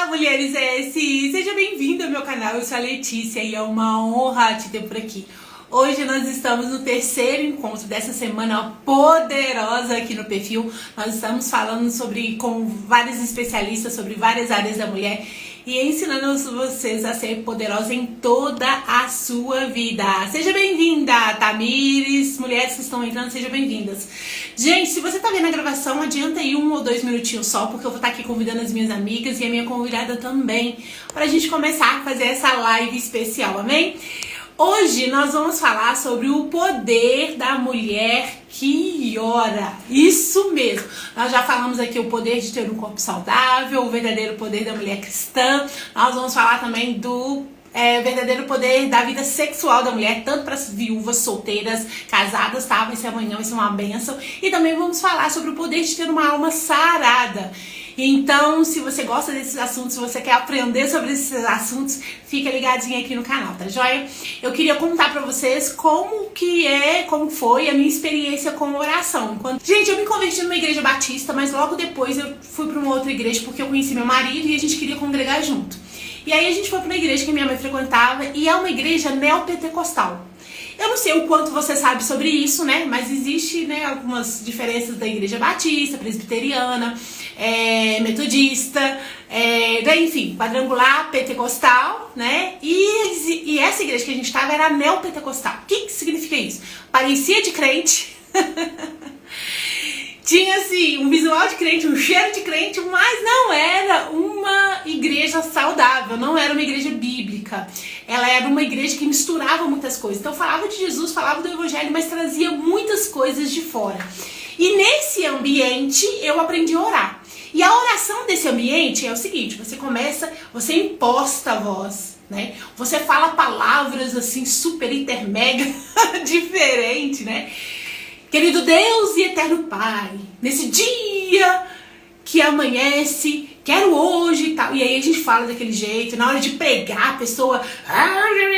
mulheres S! Seja bem-vinda ao meu canal, eu sou a Letícia e é uma honra te ter por aqui. Hoje nós estamos no terceiro encontro dessa semana poderosa aqui no perfil. Nós estamos falando com vários especialistas sobre várias áreas da mulher e ensinando vocês a ser poderosa em toda a sua vida. Seja bem-vinda, Tamires, mulheres que estão entrando, sejam bem-vindas. Gente, se você tá vendo a gravação, adianta aí 1 ou 2 minutinhos só, porque eu vou estar aqui convidando as minhas amigas e a minha convidada também, pra gente começar a fazer essa live especial, amém? Hoje nós vamos falar sobre o poder da mulher que ora. Isso mesmo. Nós já falamos aqui o poder de ter um corpo saudável, o verdadeiro poder da mulher cristã. Nós vamos falar também do verdadeiro poder da vida sexual da mulher, tanto para as viúvas, solteiras, casadas, tá? Vai ser amanhã, vai ser uma bênção. E também vamos falar sobre o poder de ter uma alma sarada. Então, se você gosta desses assuntos, se você quer aprender sobre esses assuntos, fica ligadinho aqui no canal, tá joia? Eu queria contar pra vocês como foi a minha experiência com oração. Gente, eu me converti numa igreja batista, mas logo depois eu fui pra uma outra igreja porque eu conheci meu marido e a gente queria congregar junto. E aí a gente foi pra uma igreja que minha mãe frequentava e é uma igreja neopentecostal. Eu não sei o quanto você sabe sobre isso, né? Mas existe, né, algumas diferenças da igreja batista, presbiteriana, metodista, enfim, quadrangular, pentecostal, né? E essa igreja que a gente estava era neopentecostal. O que significa isso? Parecia de crente, tinha assim um visual de crente, um cheiro de crente, mas não era uma igreja saudável, não era uma igreja bíblica. Ela era uma igreja que misturava muitas coisas. Então falava de Jesus, falava do evangelho, mas trazia muitas coisas de fora. E nesse ambiente eu aprendi a orar. E a oração desse ambiente é o seguinte: você imposta a voz, né? Você fala palavras assim super, hiper, mega diferente, né? Querido Deus e eterno Pai, nesse dia que amanhece, quero hoje e tal. E aí a gente fala daquele jeito, na hora de pregar, a pessoa,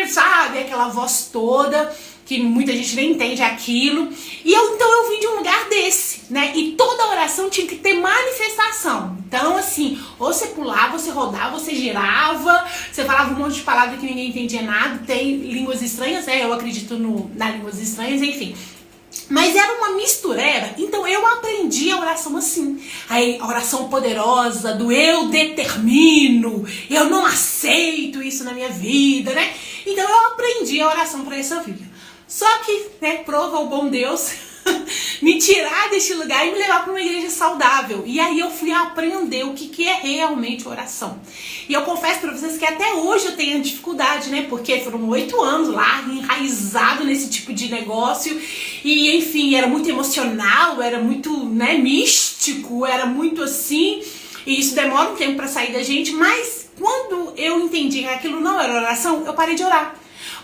sabe, aquela voz toda, que muita gente nem entende aquilo. E então eu vim de um lugar desse, né? E toda oração tinha que ter manifestação. Então, assim, ou você pulava, você rodava, você girava, você falava um monte de palavras que ninguém entendia nada. Tem línguas estranhas, né? Eu acredito nas línguas estranhas, enfim. Mas era uma mistureba, então eu aprendi a oração assim. A oração poderosa do eu determino, eu não aceito isso na minha vida, né? Então eu aprendi a oração para essa vida. Só que, né, prova o bom Deus me tirar deste lugar e me levar para uma igreja saudável. E aí eu fui aprender o que é realmente oração. E eu confesso para vocês que até hoje eu tenho dificuldade, né? Porque foram 8 anos lá, enraizado nesse tipo de negócio. E, enfim, era muito emocional, era muito, né, místico, era muito assim. E isso demora um tempo para sair da gente. Mas quando eu entendi que aquilo não era oração, eu parei de orar.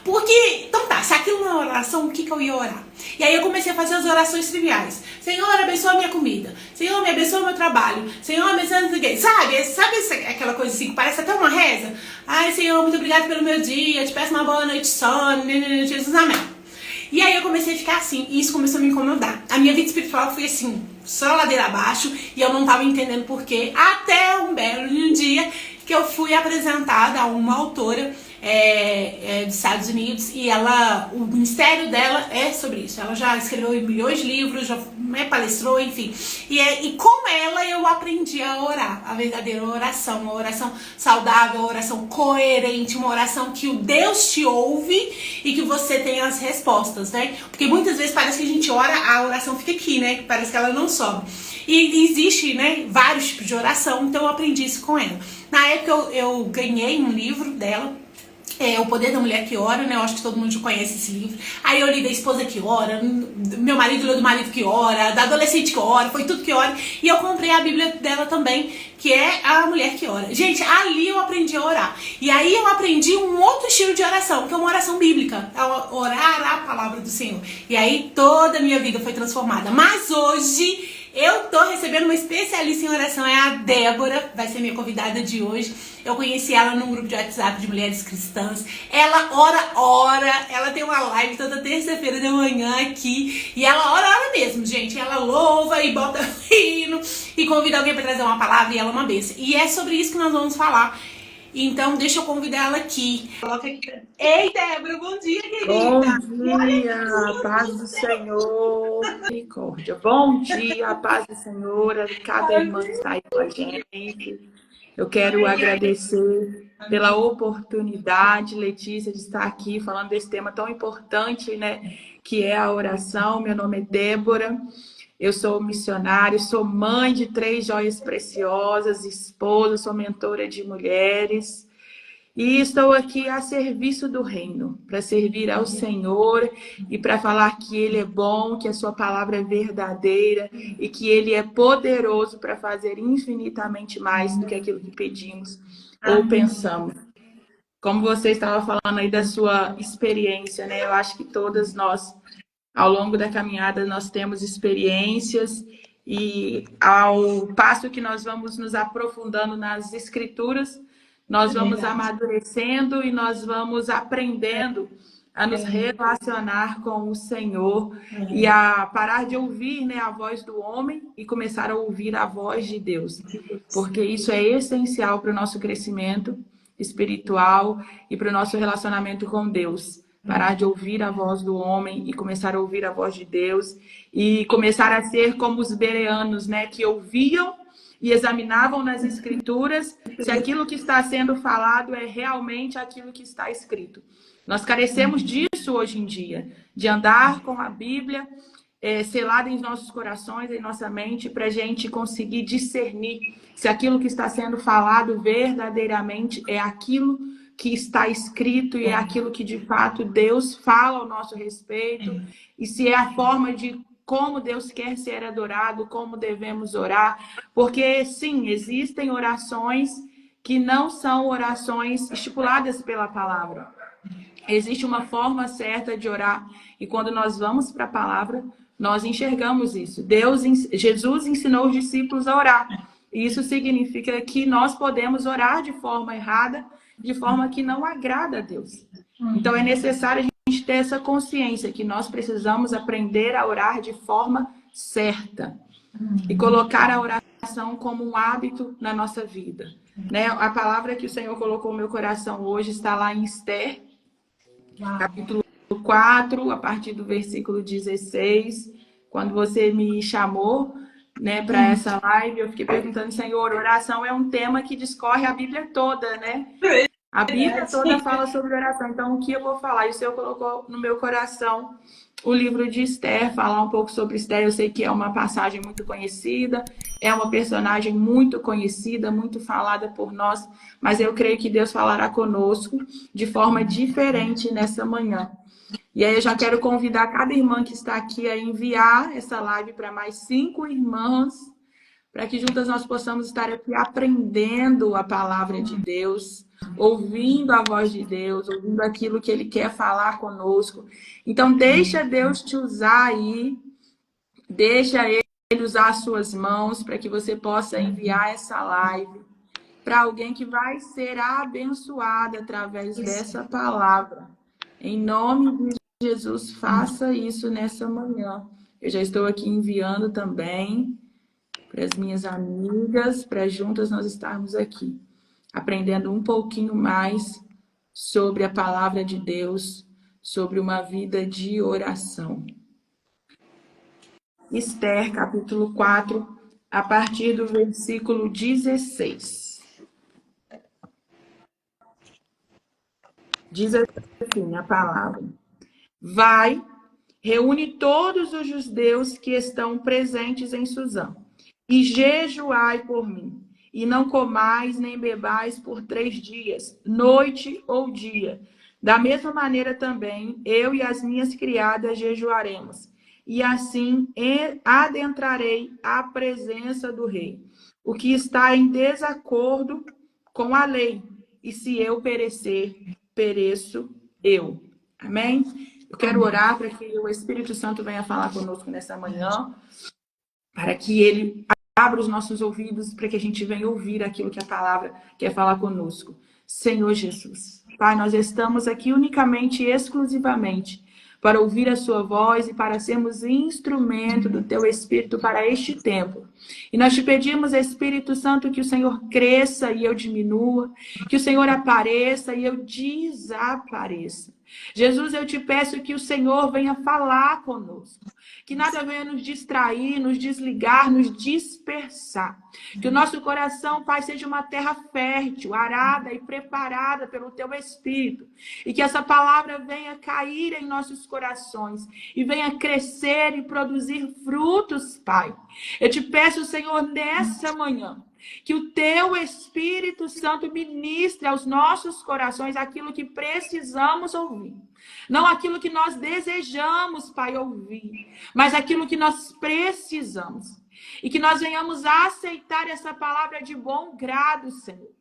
Porque, então tá, se aquilo não é oração, o que eu ia orar? E aí eu comecei a fazer as orações triviais. Senhor, abençoa a minha comida. Senhor, me abençoa o meu trabalho. Senhor, abençoa não sei o quê. Sabe aquela coisa assim que parece até uma reza? Ai, Senhor, muito obrigado pelo meu dia. Te peço uma boa noite de sono. Jesus, amém. E aí eu comecei a ficar assim, e isso começou a me incomodar. A minha vida espiritual foi assim, só ladeira abaixo, e eu não tava entendendo por quê. Até um belo dia que eu fui apresentada a uma autora dos Estados Unidos, e o ministério dela é sobre isso. Ela já escreveu milhões de livros, já palestrou, enfim. E com ela eu aprendi a orar, a verdadeira oração, uma oração saudável, uma oração coerente, uma oração que o Deus te ouve e que você tem as respostas, né? Porque muitas vezes parece que a gente ora, a oração fica aqui, né? Parece que ela não sobe. E existe, né, vários tipos de oração, então eu aprendi isso com ela. Na época eu ganhei um livro dela, O Poder da Mulher que Ora, né? Eu acho que todo mundo já conhece esse livro. Aí eu li da esposa que ora, meu marido leu do marido que ora, da adolescente que ora, foi tudo que ora. E eu comprei a Bíblia dela também, que é A Mulher que Ora. Gente, ali eu aprendi a orar. E aí eu aprendi um outro estilo de oração, que é uma oração bíblica. É orar a palavra do Senhor. E aí toda a minha vida foi transformada. Mas hoje Eu tô recebendo uma especialista em oração, é a Débora, vai ser minha convidada de hoje. Eu conheci ela num grupo de WhatsApp de mulheres cristãs. Ela ora, ela tem uma live toda terça-feira de manhã aqui. E ela ora mesmo, gente. Ela louva e bota hino e convida alguém pra trazer uma palavra e ela é uma bênção. E é sobre isso que nós vamos falar. Então, deixa eu convidar ela aqui. Coloca aqui. Ei, Débora, bom dia, querida. Bom dia, paz do Senhor, misericórdia. Bom dia, paz do Senhor, a cada irmã que está aí com a gente. Eu quero agradecer pela oportunidade, Letícia, de estar aqui falando desse tema tão importante, né, que é a oração. Meu nome é Débora, eu sou missionária, sou mãe de 3 joias preciosas, esposa, sou mentora de mulheres. E estou aqui a serviço do reino, para servir ao Senhor e para falar que Ele é bom, que a sua palavra é verdadeira e que Ele é poderoso para fazer infinitamente mais do que aquilo que pedimos ou pensamos. Como você estava falando aí da sua experiência, né? Eu acho que todas nós, ao longo da caminhada, nós temos experiências e ao passo que nós vamos nos aprofundando nas Escrituras, nós vamos amadurecendo e nós vamos aprendendo a nos relacionar com o Senhor e a parar de ouvir, né, a voz do homem e começar a ouvir a voz de Deus. Porque isso é essencial para o nosso crescimento espiritual e para o nosso relacionamento com Deus. Parar de ouvir a voz do homem e começar a ouvir a voz de Deus e começar a ser como os bereanos, né, que ouviam e examinavam nas Escrituras se aquilo que está sendo falado é realmente aquilo que está escrito. Nós carecemos disso hoje em dia, de andar com a Bíblia selada em nossos corações, em nossa mente, para a gente conseguir discernir se aquilo que está sendo falado verdadeiramente é aquilo que está escrito e é aquilo que de fato Deus fala ao nosso respeito e se é a forma de como Deus quer ser adorado, como devemos orar, porque sim, existem orações que não são orações estipuladas pela palavra. Existe uma forma certa de orar e quando nós vamos para a palavra, nós enxergamos isso. Jesus ensinou os discípulos a orar. Isso significa que nós podemos orar de forma errada, de forma que não agrada a Deus. Então é necessário a gente ter essa consciência que nós precisamos aprender a orar de forma certa e colocar a oração como um hábito na nossa vida. Né? A palavra que o Senhor colocou no meu coração hoje está lá em Esther, capítulo 4, a partir do versículo 16. Quando você me chamou, né, para essa live, eu fiquei perguntando, Senhor, oração é um tema que discorre a Bíblia toda, né? A Bíblia toda fala sobre oração. Então, o que eu vou falar? E o Senhor colocou no meu coração o livro de Esther, falar um pouco sobre Esther. Eu sei que é uma passagem muito conhecida, é uma personagem muito conhecida, muito falada por nós, mas eu creio que Deus falará conosco de forma diferente nessa manhã. E aí eu já quero convidar cada irmã que está aqui a enviar essa live para mais 5 irmãs, para que juntas nós possamos estar aqui aprendendo a palavra de Deus, ouvindo a voz de Deus, ouvindo aquilo que Ele quer falar conosco. Então, deixa Deus te usar aí, deixa Ele usar as suas mãos para que você possa enviar essa live para alguém que vai ser abençoada através dessa palavra. Em nome de Jesus, faça isso nessa manhã. Eu já estou aqui enviando também para as minhas amigas, para juntas nós estarmos aqui, aprendendo um pouquinho mais sobre a palavra de Deus, sobre uma vida de oração. Esther, capítulo 4, a partir do versículo 16. Diz assim a palavra: Vai, reúne todos os judeus que estão presentes em Suzã, e jejuai por mim, e não comais nem bebais por 3 dias, noite ou dia. Da mesma maneira também, eu e as minhas criadas jejuaremos, e assim adentrarei a presença do rei, o que está em desacordo com a lei, e se eu perecer, pereço eu. Amém? Eu quero orar para que o Espírito Santo venha falar conosco nessa manhã, para que Ele abra os nossos ouvidos, para que a gente venha ouvir aquilo que a palavra quer falar conosco. Senhor Jesus, Pai, nós estamos aqui unicamente e exclusivamente para ouvir a sua voz e para sermos instrumento do teu Espírito para este tempo. E nós te pedimos, Espírito Santo, que o Senhor cresça e eu diminua, que o Senhor apareça e eu desapareça. Jesus, eu te peço que o Senhor venha falar conosco, que nada venha nos distrair, nos desligar, nos dispersar. Que o nosso coração, Pai, seja uma terra fértil, arada e preparada pelo teu Espírito. E que essa palavra venha cair em nossos corações e venha crescer e produzir frutos, Pai. Eu te peço, Senhor, nessa manhã, que o teu Espírito Santo ministre aos nossos corações aquilo que precisamos ouvir. Não aquilo que nós desejamos, Pai, ouvir, mas aquilo que nós precisamos. E que nós venhamos a aceitar essa palavra de bom grado, Senhor.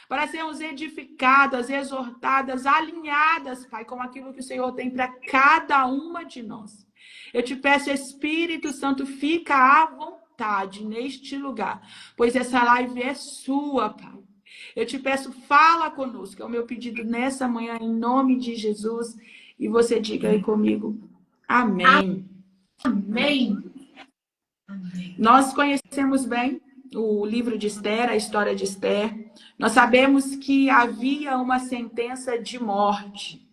Para sermos edificadas, exortadas, alinhadas, Pai, com aquilo que o Senhor tem para cada uma de nós. Eu te peço, Espírito Santo, fica à vontade neste lugar, pois essa live é sua, Pai. Eu te peço, fala conosco, é o meu pedido nessa manhã, em nome de Jesus. E você diga aí comigo, amém. Amém. Nós conhecemos bem o livro de Esther, a história de Esther. Nós sabemos que havia uma sentença de morte.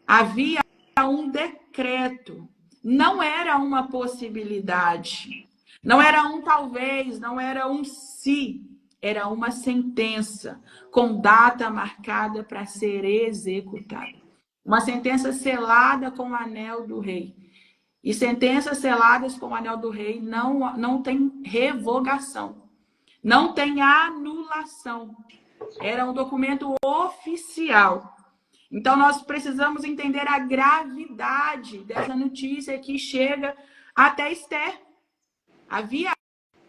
Havia um decreto. Não era uma possibilidade. Não era um talvez, não era um se. Era uma sentença com data marcada para ser executada. Uma sentença selada com o anel do rei. E sentenças seladas com o anel do rei não tem revogação. Não tem anulação. Era um documento oficial. Então, nós precisamos entender a gravidade dessa notícia que chega até Esther. Havia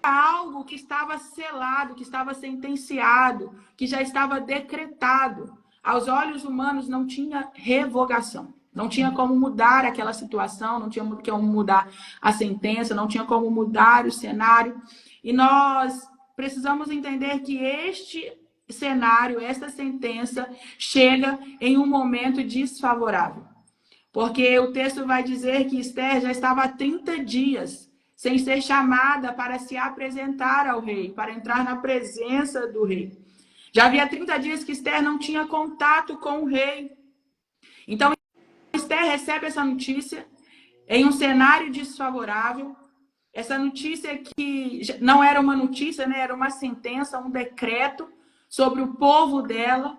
algo que estava selado, que estava sentenciado, que já estava decretado. Aos olhos humanos não tinha revogação. Não tinha como mudar aquela situação, não tinha como mudar a sentença, não tinha como mudar o cenário. E nós precisamos entender que este cenário, esta sentença, chega em um momento desfavorável. Porque o texto vai dizer que Esther já estava há 30 dias sem ser chamada para se apresentar ao rei, para entrar na presença do rei. Já havia 30 dias que Esther não tinha contato com o rei. Então, Esther recebe essa notícia em um cenário desfavorável. Essa notícia que não era uma notícia, né? Era uma sentença, um decreto sobre o povo dela.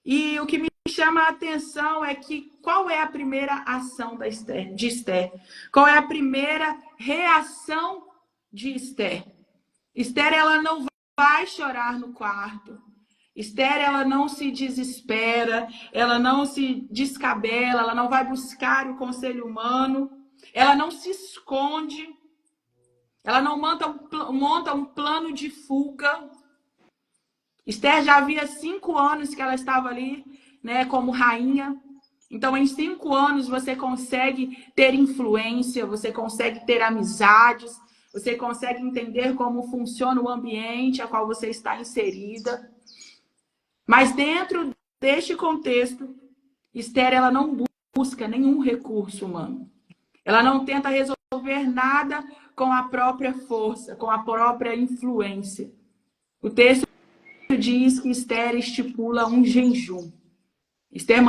E o que me chama a atenção é que qual é a primeira ação de Esther? Qual é a primeira reação de Esther? Esther, ela não vai chorar no quarto. Esther, ela não se desespera, ela não se descabela, ela não vai buscar o conselho humano, ela não se esconde, ela não monta um plano de fuga. Esther já havia 5 anos que ela estava ali, né, como rainha. Então, em 5 anos, você consegue ter influência, você consegue ter amizades, você consegue entender como funciona o ambiente a qual você está inserida. Mas dentro deste contexto, Esther, ela não busca nenhum recurso humano. Ela não tenta resolver nada com a própria força, com a própria influência. O texto diz que Esther estipula um jejum. Esther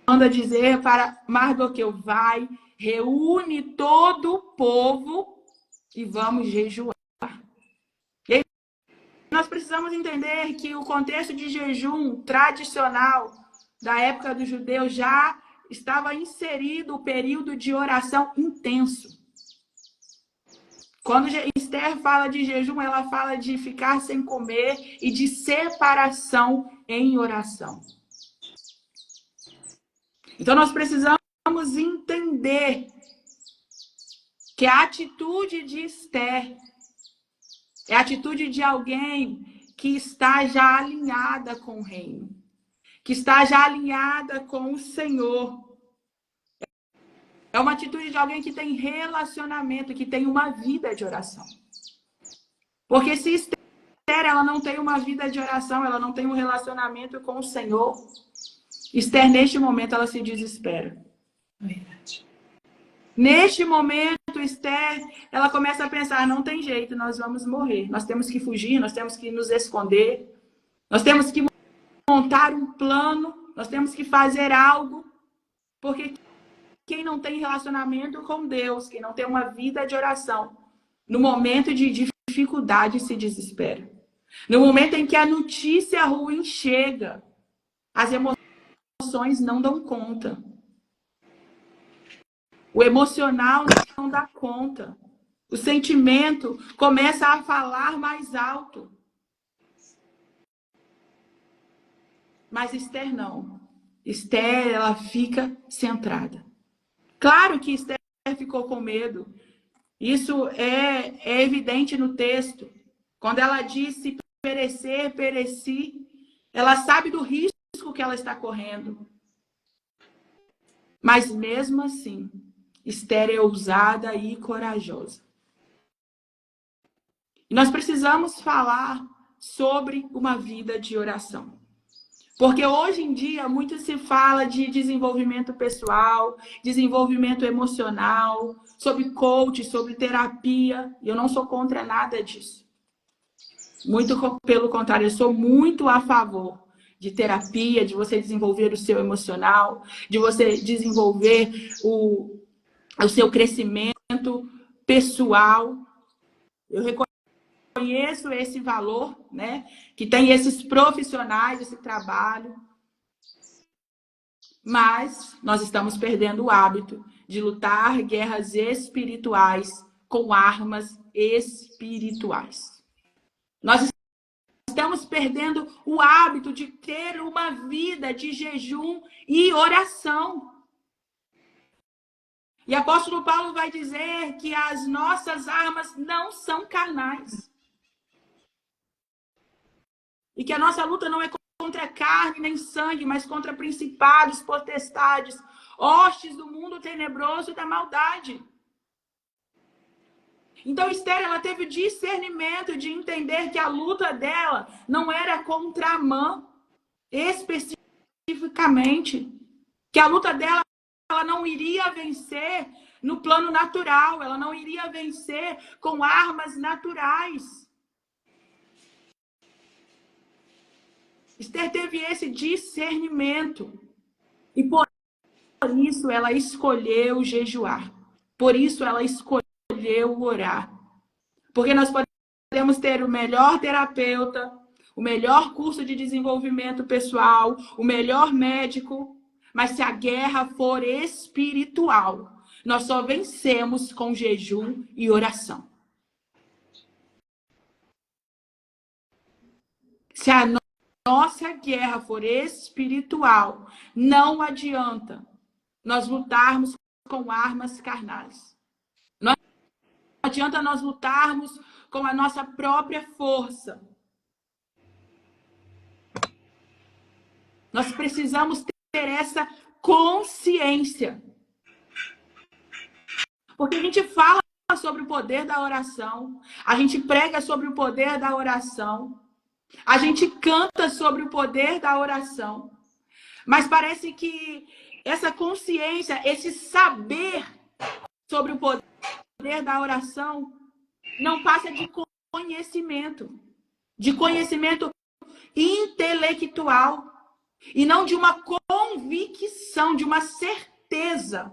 manda dizer para Mardoqueu, vai, reúne todo o povo e vamos jejuar. E aí, nós precisamos entender que o contexto de jejum tradicional da época dos judeus já estava inserido o período de oração intenso. Quando Esther fala de jejum, ela fala de ficar sem comer e de separação em oração. Então, nós precisamos entender que a atitude de Esther é a atitude de alguém que está já alinhada com o reino, que está já alinhada com o Senhor. É uma atitude de alguém que tem relacionamento, que tem uma vida de oração. Porque se Esther ela não tem uma vida de oração, ela não tem um relacionamento com o Senhor, Esther, neste momento, ela se desespera. Verdade. Neste momento, Esther, ela começa a pensar, não tem jeito, nós vamos morrer. Nós temos que fugir, nós temos que nos esconder. Nós temos que montar um plano, nós temos que fazer algo. Porque quem não tem relacionamento com Deus, quem não tem uma vida de oração, no momento de dificuldade se desespera. No momento em que a notícia ruim chega, as emoções não dão conta. O emocional não dá conta. O sentimento começa a falar mais alto. Mas Esther não. Esther, ela fica centrada. Claro que Esther ficou com medo. Isso é evidente no texto. Quando ela disse perecer, pereci, ela sabe do risco que ela está correndo. Mas mesmo assim, Esther é ousada e corajosa. E nós precisamos falar sobre uma vida de oração. Porque hoje em dia muito se fala de desenvolvimento pessoal, desenvolvimento emocional, sobre coach, sobre terapia. E eu não sou contra nada disso. Muito pelo contrário, eu sou muito a favor de terapia, de você desenvolver o seu emocional, de você desenvolver o seu crescimento pessoal. Eu reconheço esse valor, né? Que tem esses profissionais, esse trabalho. Mas nós estamos perdendo o hábito de lutar guerras espirituais com armas espirituais. Nós estamos perdendo o hábito de ter uma vida de jejum e oração. E o apóstolo Paulo vai dizer que as nossas armas não são carnais. E que a nossa luta não é contra carne nem sangue, mas contra principados, potestades, hostes do mundo tenebroso e da maldade. Então, Esther, ela teve o discernimento de entender que a luta dela não era contra Amã, especificamente. Que a luta dela ela não iria vencer no plano natural, ela não iria vencer com armas naturais. Esther teve esse discernimento. E por isso ela escolheu jejuar. Por isso ela escolheu orar. Porque nós podemos ter o melhor terapeuta, o melhor curso de desenvolvimento pessoal, o melhor médico, mas se a guerra for espiritual, nós só vencemos com jejum e oração. Se a nossa guerra for espiritual, não adianta nós lutarmos com armas carnais. Não adianta nós lutarmos com a nossa própria força. Nós precisamos ter essa consciência. Porque a gente fala sobre o poder da oração, a gente prega sobre o poder da oração, a gente canta sobre o poder da oração, mas parece que essa consciência, esse saber sobre o poder da oração, não passa de conhecimento intelectual, e não de uma convicção, de uma certeza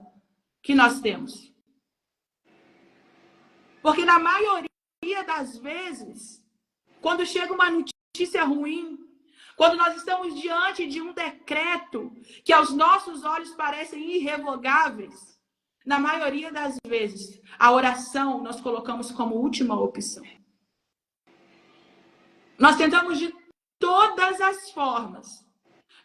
que nós temos. Porque na maioria das vezes, quando chega uma notícia ruim, quando nós estamos diante de um decreto que aos nossos olhos parecem irrevogáveis, na maioria das vezes, a oração nós colocamos como última opção. Nós tentamos de todas as formas.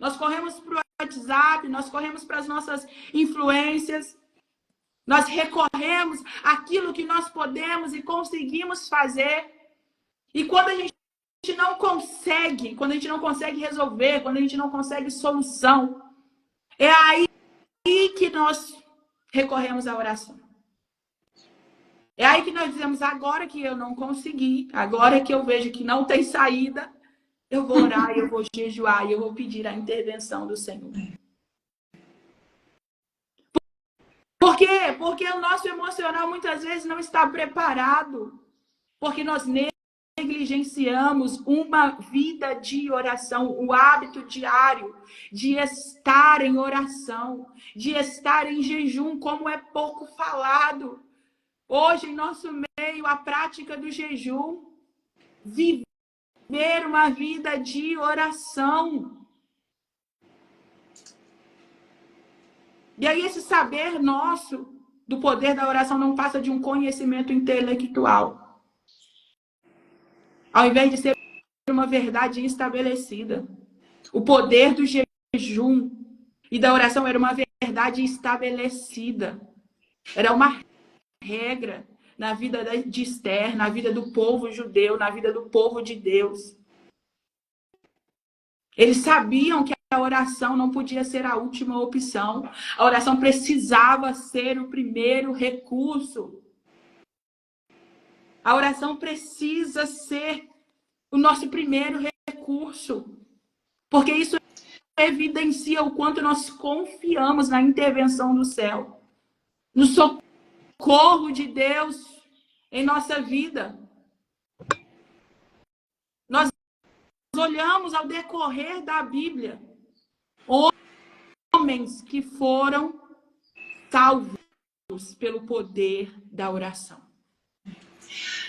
Nós corremos para o WhatsApp, nós corremos para as nossas influências, nós recorremos àquilo que nós podemos e conseguimos fazer. E quando a gente não consegue, resolver, quando a gente não consegue solução, é aí que nós recorremos à oração. É aí que nós dizemos, agora que eu não consegui, agora que eu vejo que não tem saída, eu vou orar, eu vou jejuar e eu vou pedir a intervenção do Senhor. Por quê? Porque o nosso emocional muitas vezes não está preparado. Porque nós negligenciamos uma vida de oração, o hábito diário de estar em oração, de estar em jejum, como é pouco falado. Hoje, em nosso meio, a prática do jejum, viver uma vida de oração. E aí, esse saber nosso do poder da oração não passa de um conhecimento intelectual. Ao invés de ser uma verdade estabelecida. O poder do jejum e da oração era uma verdade estabelecida. Era uma regra na vida de Esther, na vida do povo judeu, na vida do povo de Deus. Eles sabiam que a oração não podia ser a última opção. A oração precisava ser o primeiro recurso. A oração precisa ser o nosso primeiro recurso. Porque isso evidencia o quanto nós confiamos na intervenção do céu, no socorro de Deus em nossa vida. Nós olhamos ao decorrer da Bíblia homens que foram salvos pelo poder da oração.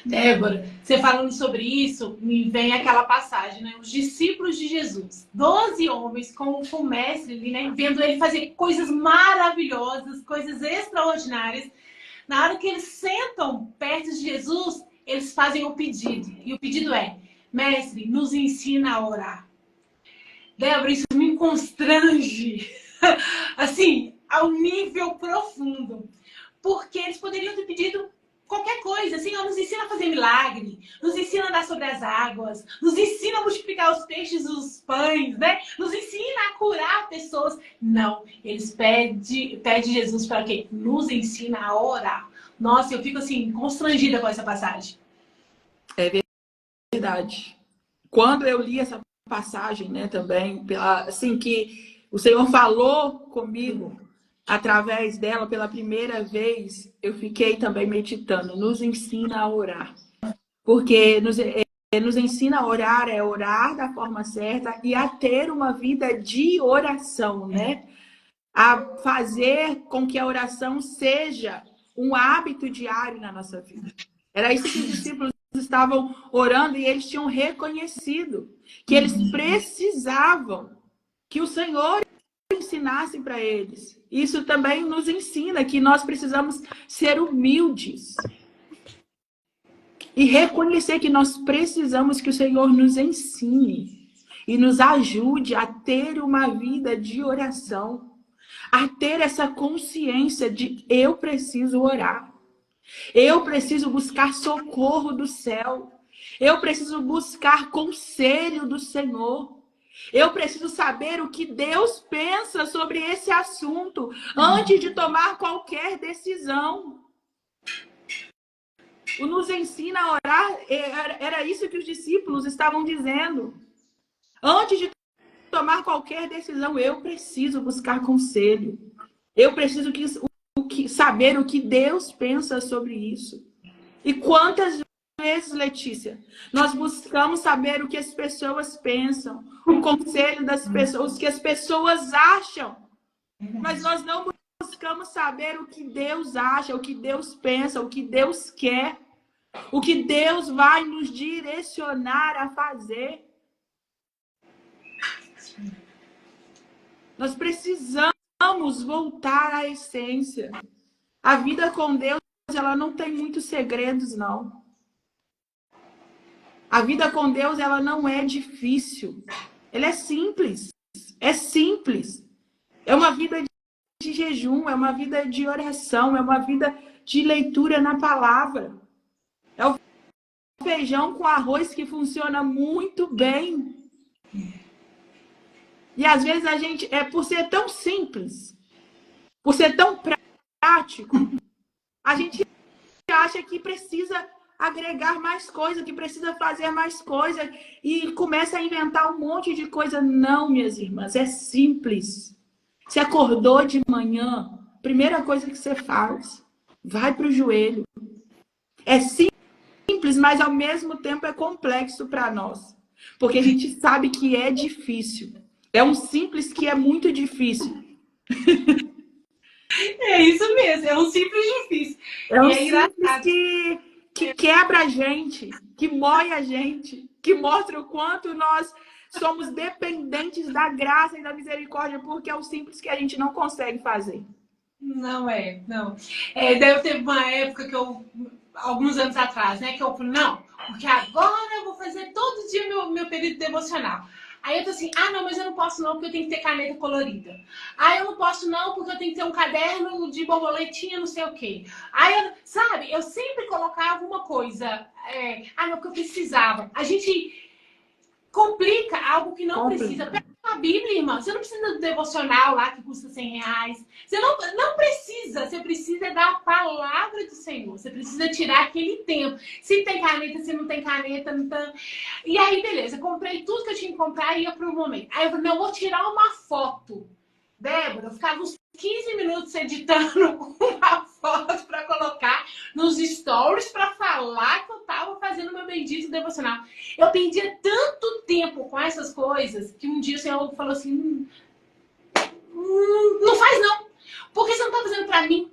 Débora, você falando sobre isso, me vem aquela passagem, né? Os discípulos de Jesus, 12 homens com o mestre ali, né? Vendo ele fazer coisas maravilhosas, coisas extraordinárias. Na hora que eles sentam perto de Jesus, eles fazem um pedido. E o pedido é, mestre, nos ensina a orar. Débora, isso me constrange, assim, ao nível profundo. Porque eles poderiam ter pedido qualquer coisa, assim, ó, nos ensina a fazer milagre, nos ensina a andar sobre as águas, nos ensina a multiplicar os peixes e os pães, né? Nos ensina a curar pessoas. Não, eles pedem Jesus para quê? Nos ensina a orar. Nossa, eu fico assim, constrangida com essa passagem. É verdade. Quando eu li essa passagem, né, também, assim, que o Senhor falou comigo, através dela, pela primeira vez, eu fiquei também meditando. Nos ensina a orar. Porque nos ensina a orar, é orar da forma certa e a ter uma vida de oração, né? A fazer com que a oração seja um hábito diário na nossa vida. Era isso que os discípulos estavam orando e eles tinham reconhecido que eles precisavam que o Senhor ensinasse para eles. Isso também nos ensina que nós precisamos ser humildes e reconhecer que nós precisamos que o Senhor nos ensine e nos ajude a ter uma vida de oração, a ter essa consciência de eu preciso orar, eu preciso buscar socorro do céu, eu preciso buscar conselho do Senhor. Eu preciso saber o que Deus pensa sobre esse assunto antes de tomar qualquer decisão. O nos ensina a orar, era isso que os discípulos estavam dizendo. Antes de tomar qualquer decisão, eu preciso buscar conselho. Eu preciso saber o que Deus pensa sobre isso. E quantas vezes, Letícia, nós buscamos saber o que as pessoas pensam, o conselho das pessoas, o que as pessoas acham, mas nós não buscamos saber o que Deus acha, o que Deus pensa, o que Deus quer, o que Deus vai nos direcionar a fazer. Nós precisamos voltar à essência. A vida com Deus, ela não tem muitos segredos, não. A vida com Deus, ela não é difícil. Ela é simples. É simples. É uma vida de jejum, é uma vida de oração, é uma vida de leitura na palavra. É o feijão com arroz que funciona muito bem. E às vezes a gente, por ser tão simples, por ser tão prático, prático. A gente acha que precisa agregar mais coisa, que precisa fazer mais coisa e começa a inventar um monte de coisa. Não, minhas irmãs, é simples. Você acordou de manhã, primeira coisa que você faz, vai para o joelho. É simples, mas ao mesmo tempo é complexo para nós. Porque a gente sabe que é difícil. É um simples que é muito difícil. É isso mesmo, é um simples difícil. É um E é simples engraçado. que quebra a gente, que mói a gente, que mostra o quanto nós somos dependentes da graça e da misericórdia, porque é o simples que a gente não consegue fazer. Não é, não. Deve ter uma época que alguns anos atrás, né, que eu falei, não, porque agora eu vou fazer todo dia meu período devocional. Aí eu tô assim, não, mas eu não posso não, porque eu tenho que ter caneta colorida. Eu não posso não, porque eu tenho que ter um caderno de borboletinha, não sei o quê. Sabe, eu sempre colocava uma coisa, não, porque eu precisava. A gente complica algo que não precisa. Pega a Bíblia, irmã. Você não precisa do devocional lá que custa R$100. Você não precisa. Você precisa da palavra do Senhor. Você precisa tirar aquele tempo. Se tem caneta, se não tem caneta, não tem... E aí, beleza. Comprei tudo que eu tinha que comprar e ia pro momento. Aí eu falei, não, eu vou tirar uma foto. Débora, eu ficava uns 15 minutos editando uma foto para colocar nos stories para falar que eu tava fazendo meu bendito devocional. Eu perdia tanto tempo com essas coisas que um dia o Senhor falou assim, não faz não, porque você não tá fazendo para mim.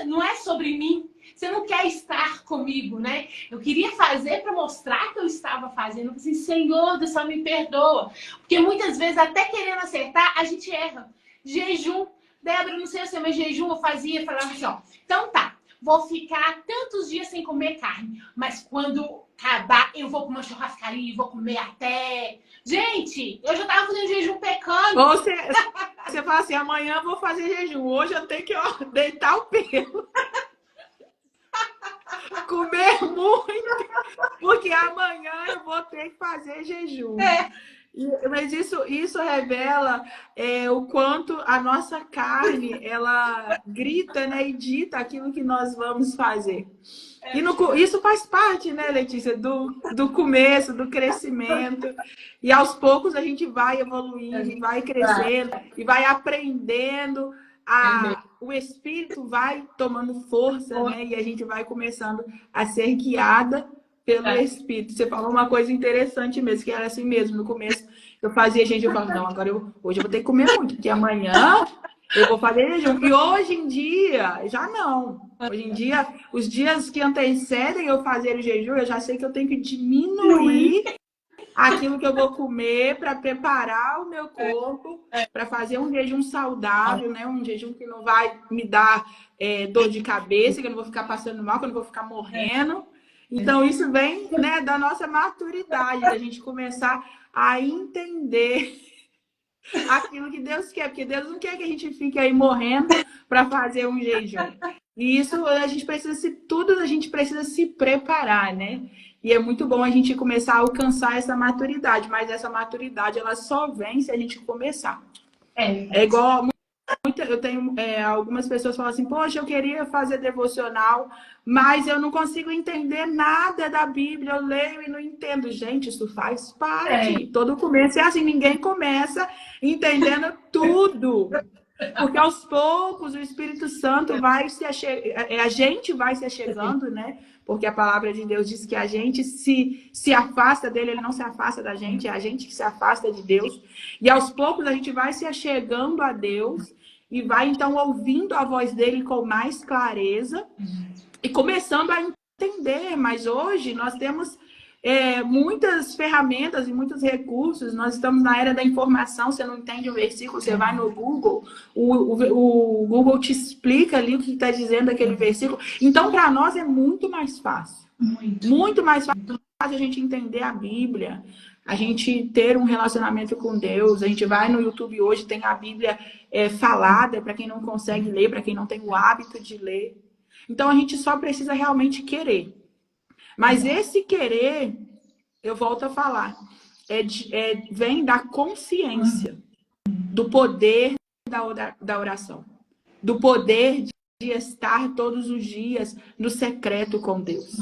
Não é sobre mim. Você não quer estar comigo, né? Eu queria fazer para mostrar que eu estava fazendo. Eu falei assim, Senhor, Deus só me perdoa. Porque muitas vezes, até querendo acertar, a gente erra. Jejum. Débora, não sei se mas jejum eu falava assim, ó. Então tá, vou ficar tantos dias sem comer carne. Mas quando acabar, eu vou para uma churrascaria e vou comer até... Gente, eu já tava fazendo jejum pecando. Ou você fala assim, amanhã eu vou fazer jejum. Hoje eu tenho que deitar o pelo. Comer muito, porque amanhã eu vou ter que fazer jejum. Mas isso revela o quanto a nossa carne, ela grita, né, e dita aquilo que nós vamos fazer. Isso faz parte, né, Letícia, do começo, do crescimento. E aos poucos a gente vai evoluindo, e vai crescendo, e vai aprendendo. O Espírito vai tomando força, né? E a gente vai começando a ser guiada pelo Espírito. Você falou uma coisa interessante mesmo, que era assim mesmo. No começo eu fazia gente, eu falava, não, agora hoje eu vou ter que comer muito, porque amanhã eu vou fazer jejum. E hoje em dia, já não. Hoje em dia, os dias que antecedem eu fazer o jejum, eu já sei que eu tenho que diminuir aquilo que eu vou comer para preparar o meu corpo para fazer um jejum saudável, né? Um jejum que não vai me dar dor de cabeça, que eu não vou ficar passando mal, que eu não vou ficar morrendo. Então, isso vem, né, da nossa maturidade, da gente começar a entender aquilo que Deus quer, porque Deus não quer que a gente fique aí morrendo para fazer um jejum. E isso a gente precisa se preparar, né? E é muito bom a gente começar a alcançar essa maturidade, mas essa maturidade ela só vem se a gente começar. É igual eu tenho algumas pessoas falam assim, poxa, eu queria fazer devocional, mas eu não consigo entender nada da Bíblia, eu leio e não entendo. Gente, isso faz parte. Todo começo é assim, ninguém começa entendendo tudo. Porque aos poucos o Espírito Santo vai a gente vai se achegando, né? Porque a palavra de Deus diz que a gente se afasta dele, ele não se afasta da gente, é a gente que se afasta de Deus. E aos poucos a gente vai se achegando a Deus e vai então ouvindo a voz dele com mais clareza e começando a entender. Mas hoje nós temos muitas ferramentas e muitos recursos. Nós estamos na era da informação. Você não entende um versículo, você vai no Google, o Google te explica ali o que está dizendo aquele versículo. Então, para nós é muito mais fácil. Muito mais fácil a gente entender a Bíblia, a gente ter um relacionamento com Deus. A gente vai no YouTube hoje, tem a Bíblia falada para quem não consegue ler, para quem não tem o hábito de ler. Então, a gente só precisa realmente querer. Mas esse querer, eu volto a falar, vem da consciência do poder da oração, do poder de estar todos os dias no secreto com Deus.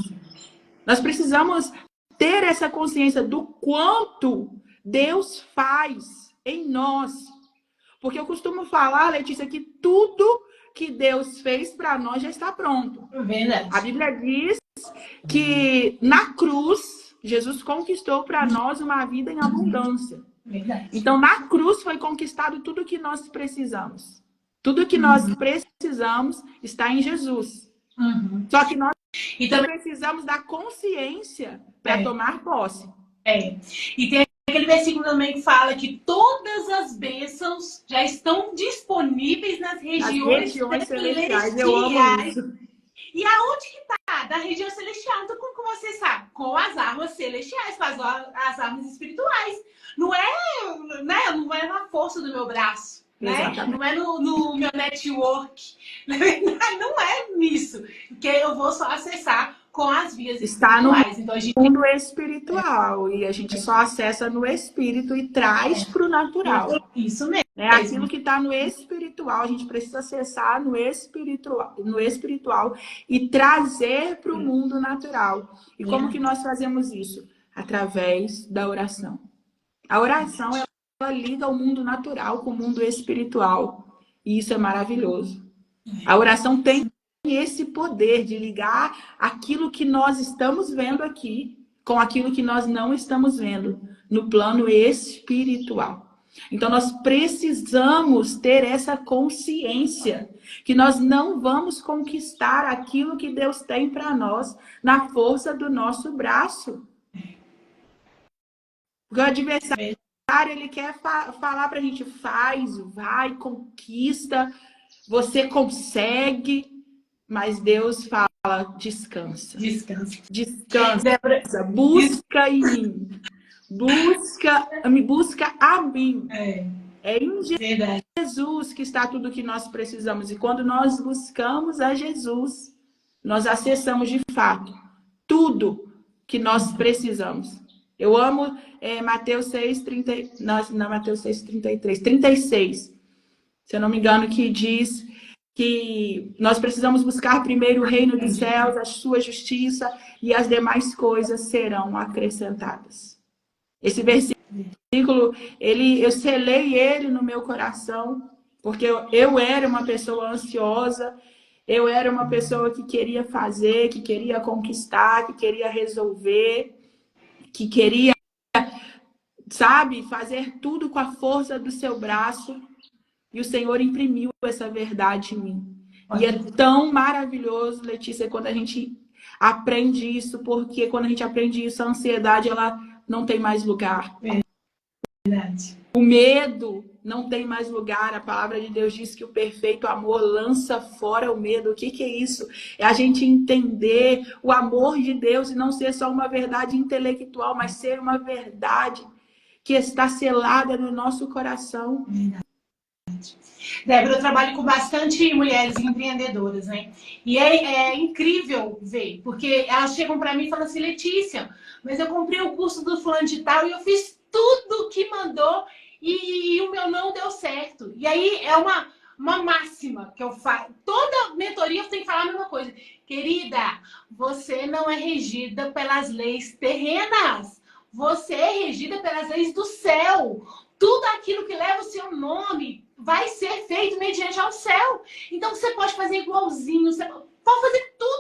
Nós precisamos ter essa consciência do quanto Deus faz em nós. Porque eu costumo falar, Letícia, que tudo que Deus fez para nós já está pronto. Verdade. A Bíblia diz que na cruz, Jesus conquistou para nós uma vida em abundância. Verdade. Então, na cruz foi conquistado tudo que nós precisamos. Tudo que nós precisamos está em Jesus. Só que nós precisamos da consciência para tomar posse. E tem aquele versículo também que fala que todas as bênçãos já estão disponíveis nas regiões celestiais. Eu amo isso. E aonde que tá? Da região celestial. Então, como que você sabe? Com as armas celestiais, com as armas espirituais. Não é, né? Não é na força do meu braço. Né? Não é no meu network. Na verdade, não é nisso. Porque eu vou só acessar com as vias espirituais. Está no mundo espiritual. E a gente só acessa no espírito e traz para o natural. Isso mesmo. Aquilo que está no espiritual, a gente precisa acessar no espiritual e trazer para o mundo natural. E como que nós fazemos isso? Através da oração. A oração, ela liga o mundo natural com o mundo espiritual. E isso é maravilhoso. A oração tem esse poder de ligar aquilo que nós estamos vendo aqui com aquilo que nós não estamos vendo no plano espiritual. Então, nós precisamos ter essa consciência que nós não vamos conquistar aquilo que Deus tem para nós na força do nosso braço. Porque o adversário, ele quer falar para a gente, faz, vai, conquista, você consegue, mas Deus fala, descansa. Descansa, busca em mim. Me busca a mim. É em Jesus que está tudo que nós precisamos. E quando nós buscamos a Jesus, nós acessamos de fato tudo que nós precisamos. Eu amo Mateus 6:33, se eu não me engano, que diz que nós precisamos buscar primeiro o reino dos céus, a sua justiça, e as demais coisas serão acrescentadas. Esse versículo, eu selei ele no meu coração, porque eu era uma pessoa ansiosa, eu era uma pessoa que queria fazer, que queria conquistar, que queria resolver, que queria, sabe, fazer tudo com a força do seu braço. E o Senhor imprimiu essa verdade em mim. E é tão maravilhoso, Letícia, quando a gente aprende isso, porque quando a gente aprende isso, a ansiedade, ela não tem mais lugar. Verdade. O medo não tem mais lugar. A palavra de Deus diz que o perfeito amor lança fora o medo. O que é isso? É a gente entender o amor de Deus e não ser só uma verdade intelectual, mas ser uma verdade que está selada no nosso coração. Verdade. Débora, eu trabalho com bastante mulheres empreendedoras, né? E é incrível ver, porque elas chegam para mim e falam assim, Letícia, mas eu comprei o curso do fulano de tal e eu fiz tudo que mandou e o meu não deu certo. E aí é uma máxima que eu faço. Toda mentoria eu tenho que falar a mesma coisa. Querida, você não é regida pelas leis terrenas. Você é regida pelas leis do céu. Tudo aquilo que leva o seu nome vai ser feito mediante ao céu. Então você pode fazer igualzinho, você pode fazer tudo.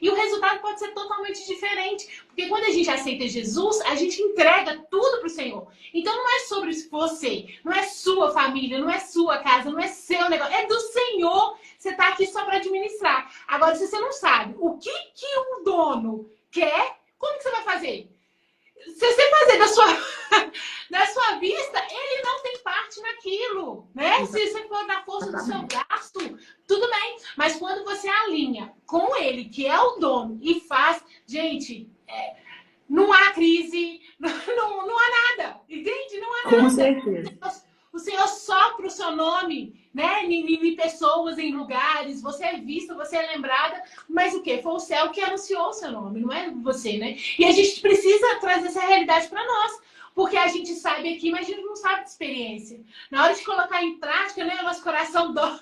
E o resultado pode ser totalmente diferente. Porque quando a gente aceita Jesus, a gente entrega tudo para o Senhor. Então não é sobre você, não é sua família, não é sua casa, não é seu negócio, é do Senhor. Você está aqui só para administrar. Agora, se você não sabe o que o dono quer, como que você vai fazer? Se você fazer da sua vista, ele não tem parte naquilo, né? Se você for na força do seu braço, tudo bem. Mas quando você alinha com ele, que é o dono, e faz, gente, não há crise, não há nada, entende? Não há nada. Com certeza. O Senhor sopra o seu nome, né? Em pessoas, em lugares, você é vista, você é lembrada, mas o quê? Foi o céu que anunciou o seu nome, não é você, né? E a gente precisa trazer essa realidade para nós, porque a gente sabe aqui, mas a gente não sabe de experiência. Na hora de colocar em prática, né, nosso coração dói.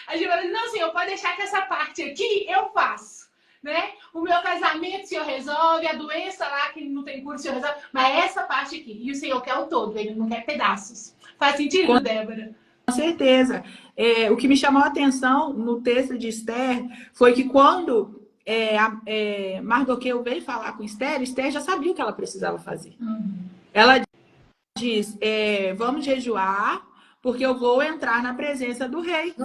A gente fala, não, Senhor, pode deixar que essa parte aqui eu faço. Né? O meu casamento o Senhor resolve, a doença lá que não tem cura o Senhor resolve, mas essa parte aqui. E o Senhor quer o todo, ele não quer pedaços. Faz sentido, Débora? Com certeza. O que me chamou a atenção no texto de Esther foi que quando Mardoqueu veio falar com Esther, Esther já sabia o que ela precisava fazer. Ela diz, vamos jejuar, porque eu vou entrar na presença do rei.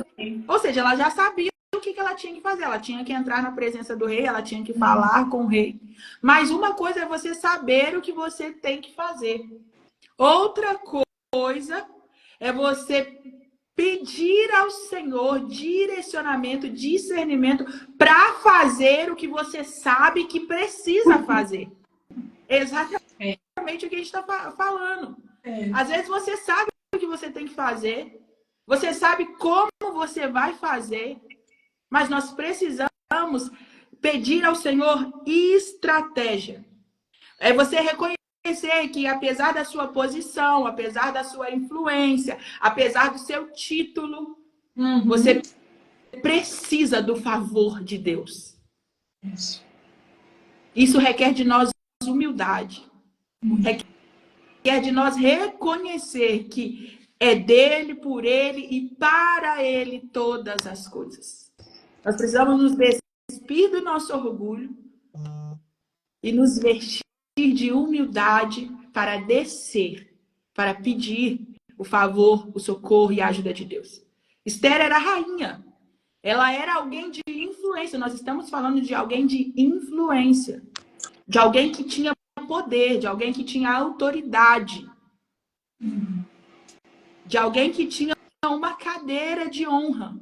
Ou seja, ela já sabia o que ela tinha que fazer. Ela tinha que entrar na presença do rei, ela tinha que falar com o rei. Mas uma coisa é você saber o que você tem que fazer. Outra coisa é você pedir ao Senhor direcionamento, discernimento para fazer o que você sabe que precisa fazer. Exatamente o que a gente está falando. Às vezes você sabe o que você tem que fazer, você sabe como você vai fazer, mas nós precisamos pedir ao Senhor estratégia. É você reconhecer que apesar da sua posição, apesar da sua influência, apesar do seu título, você precisa do favor de Deus. Isso requer de nós humildade. Requer de nós reconhecer que é dele, por ele e para ele todas as coisas. Nós precisamos nos despir do nosso orgulho e nos vestir de humildade para descer, para pedir o favor, o socorro e a ajuda de Deus. Esther era rainha. Ela era alguém de influência. Nós estamos falando de alguém de influência. De alguém que tinha poder, de alguém que tinha autoridade. De alguém que tinha uma cadeira de honra.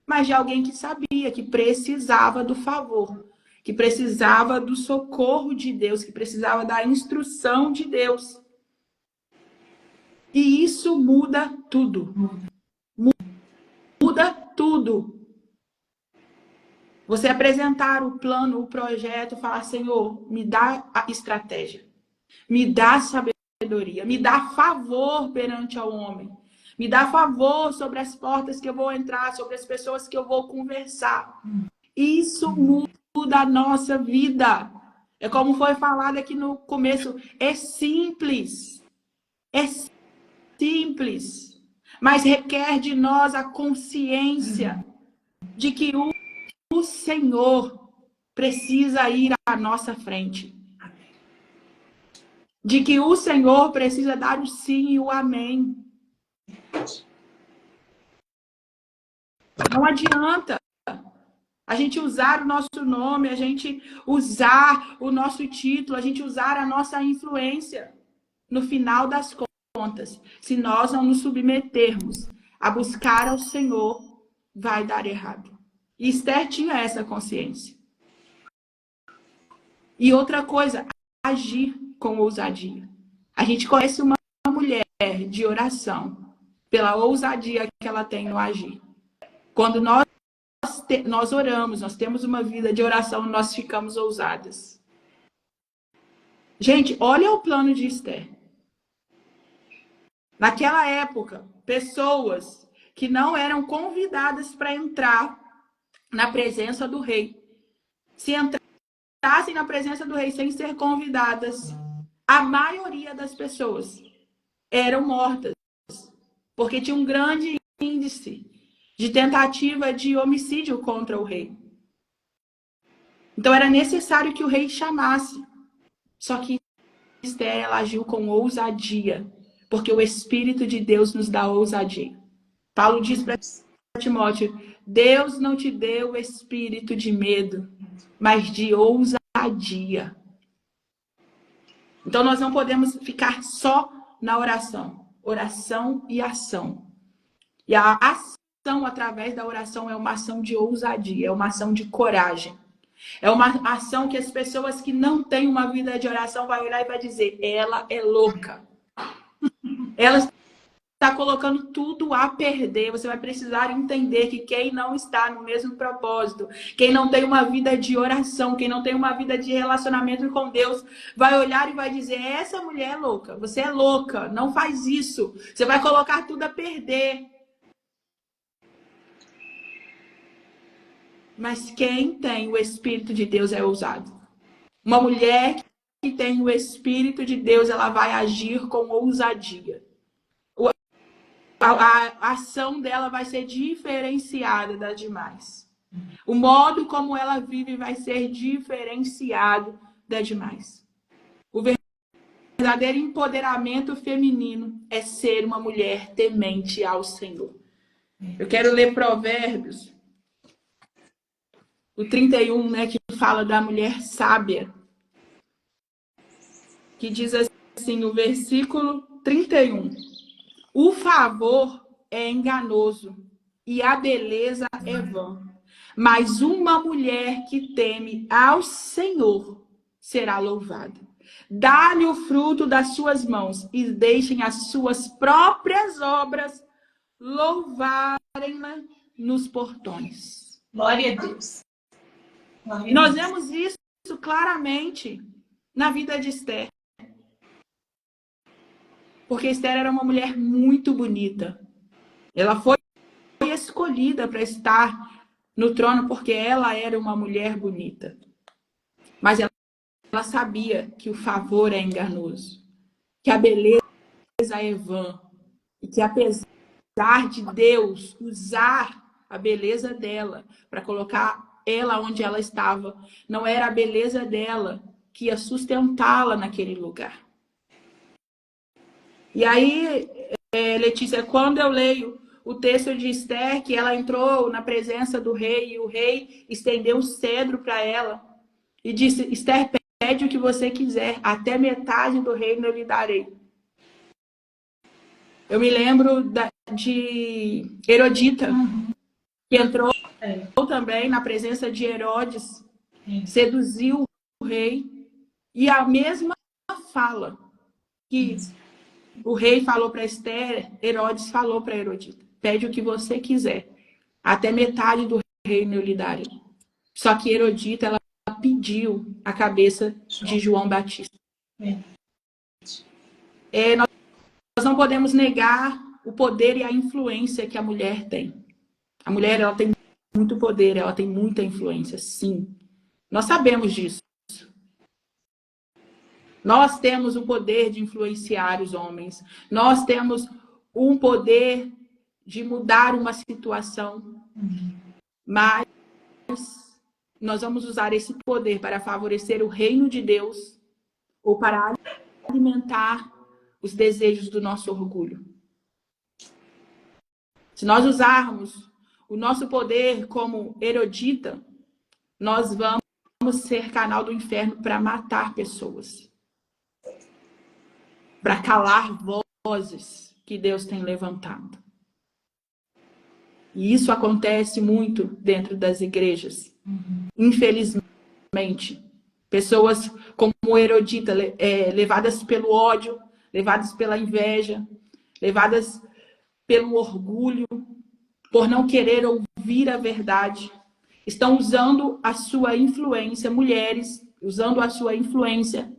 Mas de alguém que sabia que precisava do favor, que precisava do socorro de Deus, que precisava da instrução de Deus. E isso muda tudo. Muda tudo. Você apresentar o plano, o projeto, falar, Senhor, me dá a estratégia, me dá sabedoria, me dá favor perante ao homem, me dá favor sobre as portas que eu vou entrar, sobre as pessoas que eu vou conversar. Isso muda a nossa vida. É como foi falado aqui no começo, é simples. É simples. Mas requer de nós a consciência de que o Senhor precisa ir à nossa frente. De que o Senhor precisa dar o sim e o amém. Não adianta a gente usar o nosso nome, a gente usar o nosso título, a gente usar a nossa influência. No final das contas, se nós não nos submetermos a buscar ao Senhor, vai dar errado. E Esther tinha essa consciência. E outra coisa, agir com ousadia. A gente conhece uma mulher de oração pela ousadia que ela tem no agir. Quando nós oramos, nós temos uma vida de oração, nós ficamos ousadas. Gente, olha o plano de Esther. Naquela época, pessoas que não eram convidadas para entrar na presença do rei, se entrassem na presença do rei sem ser convidadas, a maioria das pessoas eram mortas, porque tinha um grande índice de tentativa de homicídio contra o rei. Então era necessário que o rei chamasse. Só que Esther, ela agiu com ousadia, porque o Espírito de Deus nos dá ousadia. Paulo diz para Timóteo, Deus não te deu o espírito de medo, mas de ousadia. Então nós não podemos ficar só na oração. Oração e ação. E a ação através da oração é uma ação de ousadia, é uma ação de coragem. É uma ação que as pessoas que não têm uma vida de oração vão olhar e vai dizer, ela é louca. Ela está colocando tudo a perder. Você vai precisar entender que quem não está no mesmo propósito, quem não tem uma vida de oração, quem não tem uma vida de relacionamento com Deus, vai olhar e vai dizer: essa mulher é louca, você é louca, não faz isso. Você vai colocar tudo a perder. Mas quem tem o Espírito de Deus é ousado. Uma mulher que tem o Espírito de Deus, ela vai agir com ousadia. A ação dela vai ser diferenciada das demais. O modo como ela vive vai ser diferenciado das demais. O verdadeiro empoderamento feminino é ser uma mulher temente ao Senhor. Eu quero ler Provérbios, o 31, né, que fala da mulher sábia. Que diz assim, o versículo 31. O favor é enganoso e a beleza é vã. Mas uma mulher que teme ao Senhor será louvada. Dá-lhe o fruto das suas mãos e deixem as suas próprias obras louvarem-na nos portões. Glória a Deus. Glória a Nós Deus. vemos isso claramente na vida de Esther. Porque Esther era uma mulher muito bonita. Ela foi escolhida para estar no trono porque ela era uma mulher bonita. Mas ela sabia que o favor é enganoso, que a beleza é vã, e que apesar de Deus usar a beleza dela para colocar ela onde ela estava, não era a beleza dela que ia sustentá-la naquele lugar. E aí, Letícia, quando eu leio o texto de Esther, que ela entrou na presença do rei, e o rei estendeu um cedro para ela e disse: Esther, pede o que você quiser, até metade do reino eu lhe darei. Eu me lembro de Herodita, que entrou também na presença de Herodes, seduziu o rei, e a mesma fala que o rei falou para Esther, Herodes falou para Herodita: pede o que você quiser, até metade do reino eu lhe darei. Só que Herodita, ela pediu a cabeça de João Batista. Nós não podemos negar o poder e a influência que a mulher tem. A mulher, ela tem muito poder, ela tem muita influência, sim. Nós sabemos disso. Nós temos o poder de influenciar os homens. Nós temos um poder de mudar uma situação. Mas nós vamos usar esse poder para favorecer o reino de Deus ou para alimentar os desejos do nosso orgulho. Se nós usarmos o nosso poder como Herodita, nós vamos ser canal do inferno para matar pessoas, para calar vozes que Deus tem levantado. E isso acontece muito dentro das igrejas. Infelizmente, pessoas como Herodita, levadas pelo ódio, levadas pela inveja, levadas pelo orgulho, por não querer ouvir a verdade, estão usando a sua influência, mulheres, usando a sua influência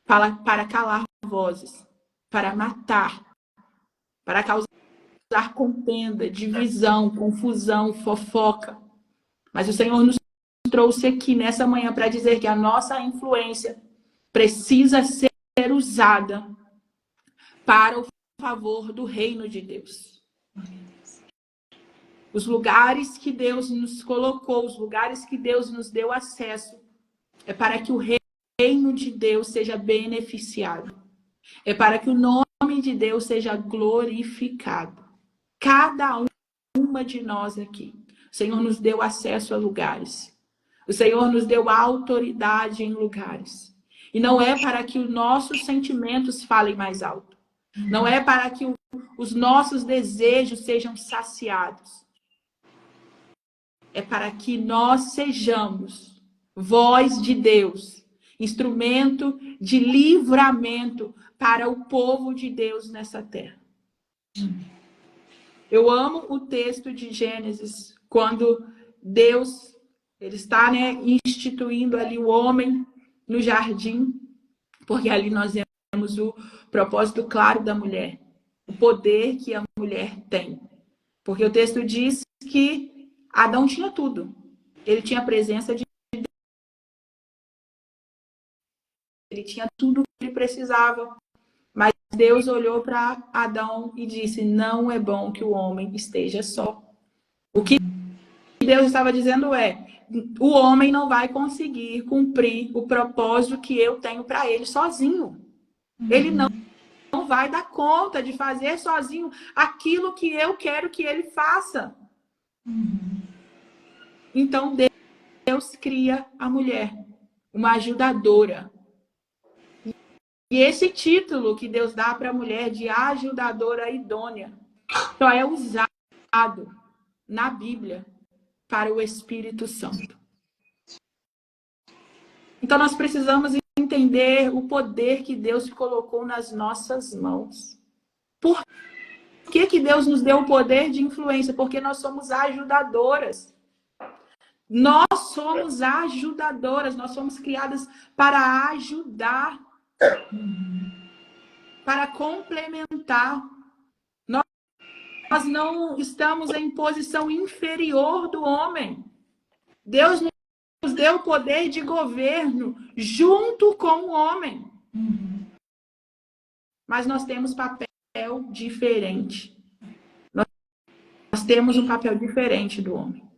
para calar vozes, para matar, para causar contenda, divisão, confusão, fofoca. Mas o Senhor nos trouxe aqui nessa manhã para dizer que a nossa influência precisa ser usada para o favor do reino de Deus. Os lugares que Deus nos colocou, os lugares que Deus nos deu acesso, é para que o reino de Deus seja beneficiado. É para que o nome de Deus seja glorificado. Cada uma de nós aqui. O Senhor nos deu acesso a lugares. O Senhor nos deu autoridade em lugares. E não é para que os nossos sentimentos falem mais alto. Não é para que os nossos desejos sejam saciados. É para que nós sejamos voz de Deus, instrumento de livramento para o povo de Deus nessa terra. Eu amo o texto de Gênesis, quando Deus ele está, né, instituindo ali o homem no jardim, porque ali nós vemos o propósito claro da mulher, o poder que a mulher tem. Porque o texto diz que Adão tinha tudo. Ele tinha a presença de Deus, ele tinha tudo que ele precisava. Mas Deus olhou para Adão e disse: não é bom que o homem esteja só. O que Deus estava dizendo é: o homem não vai conseguir cumprir o propósito que eu tenho para ele sozinho. Ele não vai dar conta de fazer sozinho aquilo que eu quero que ele faça. Então Deus cria a mulher, uma ajudadora. E esse título que Deus dá para a mulher de ajudadora idônea só é usado na Bíblia para o Espírito Santo. Então nós precisamos entender o poder que Deus colocou nas nossas mãos. Por que Deus nos deu o poder de influência? Porque nós somos ajudadoras. Nós somos ajudadoras, nós somos criadas para ajudar, para complementar. Nós não estamos em posição inferior do homem. Deus nos deu o poder de governo junto com o homem. Mas nós temos papel diferente. Nós temos um papel diferente do homem.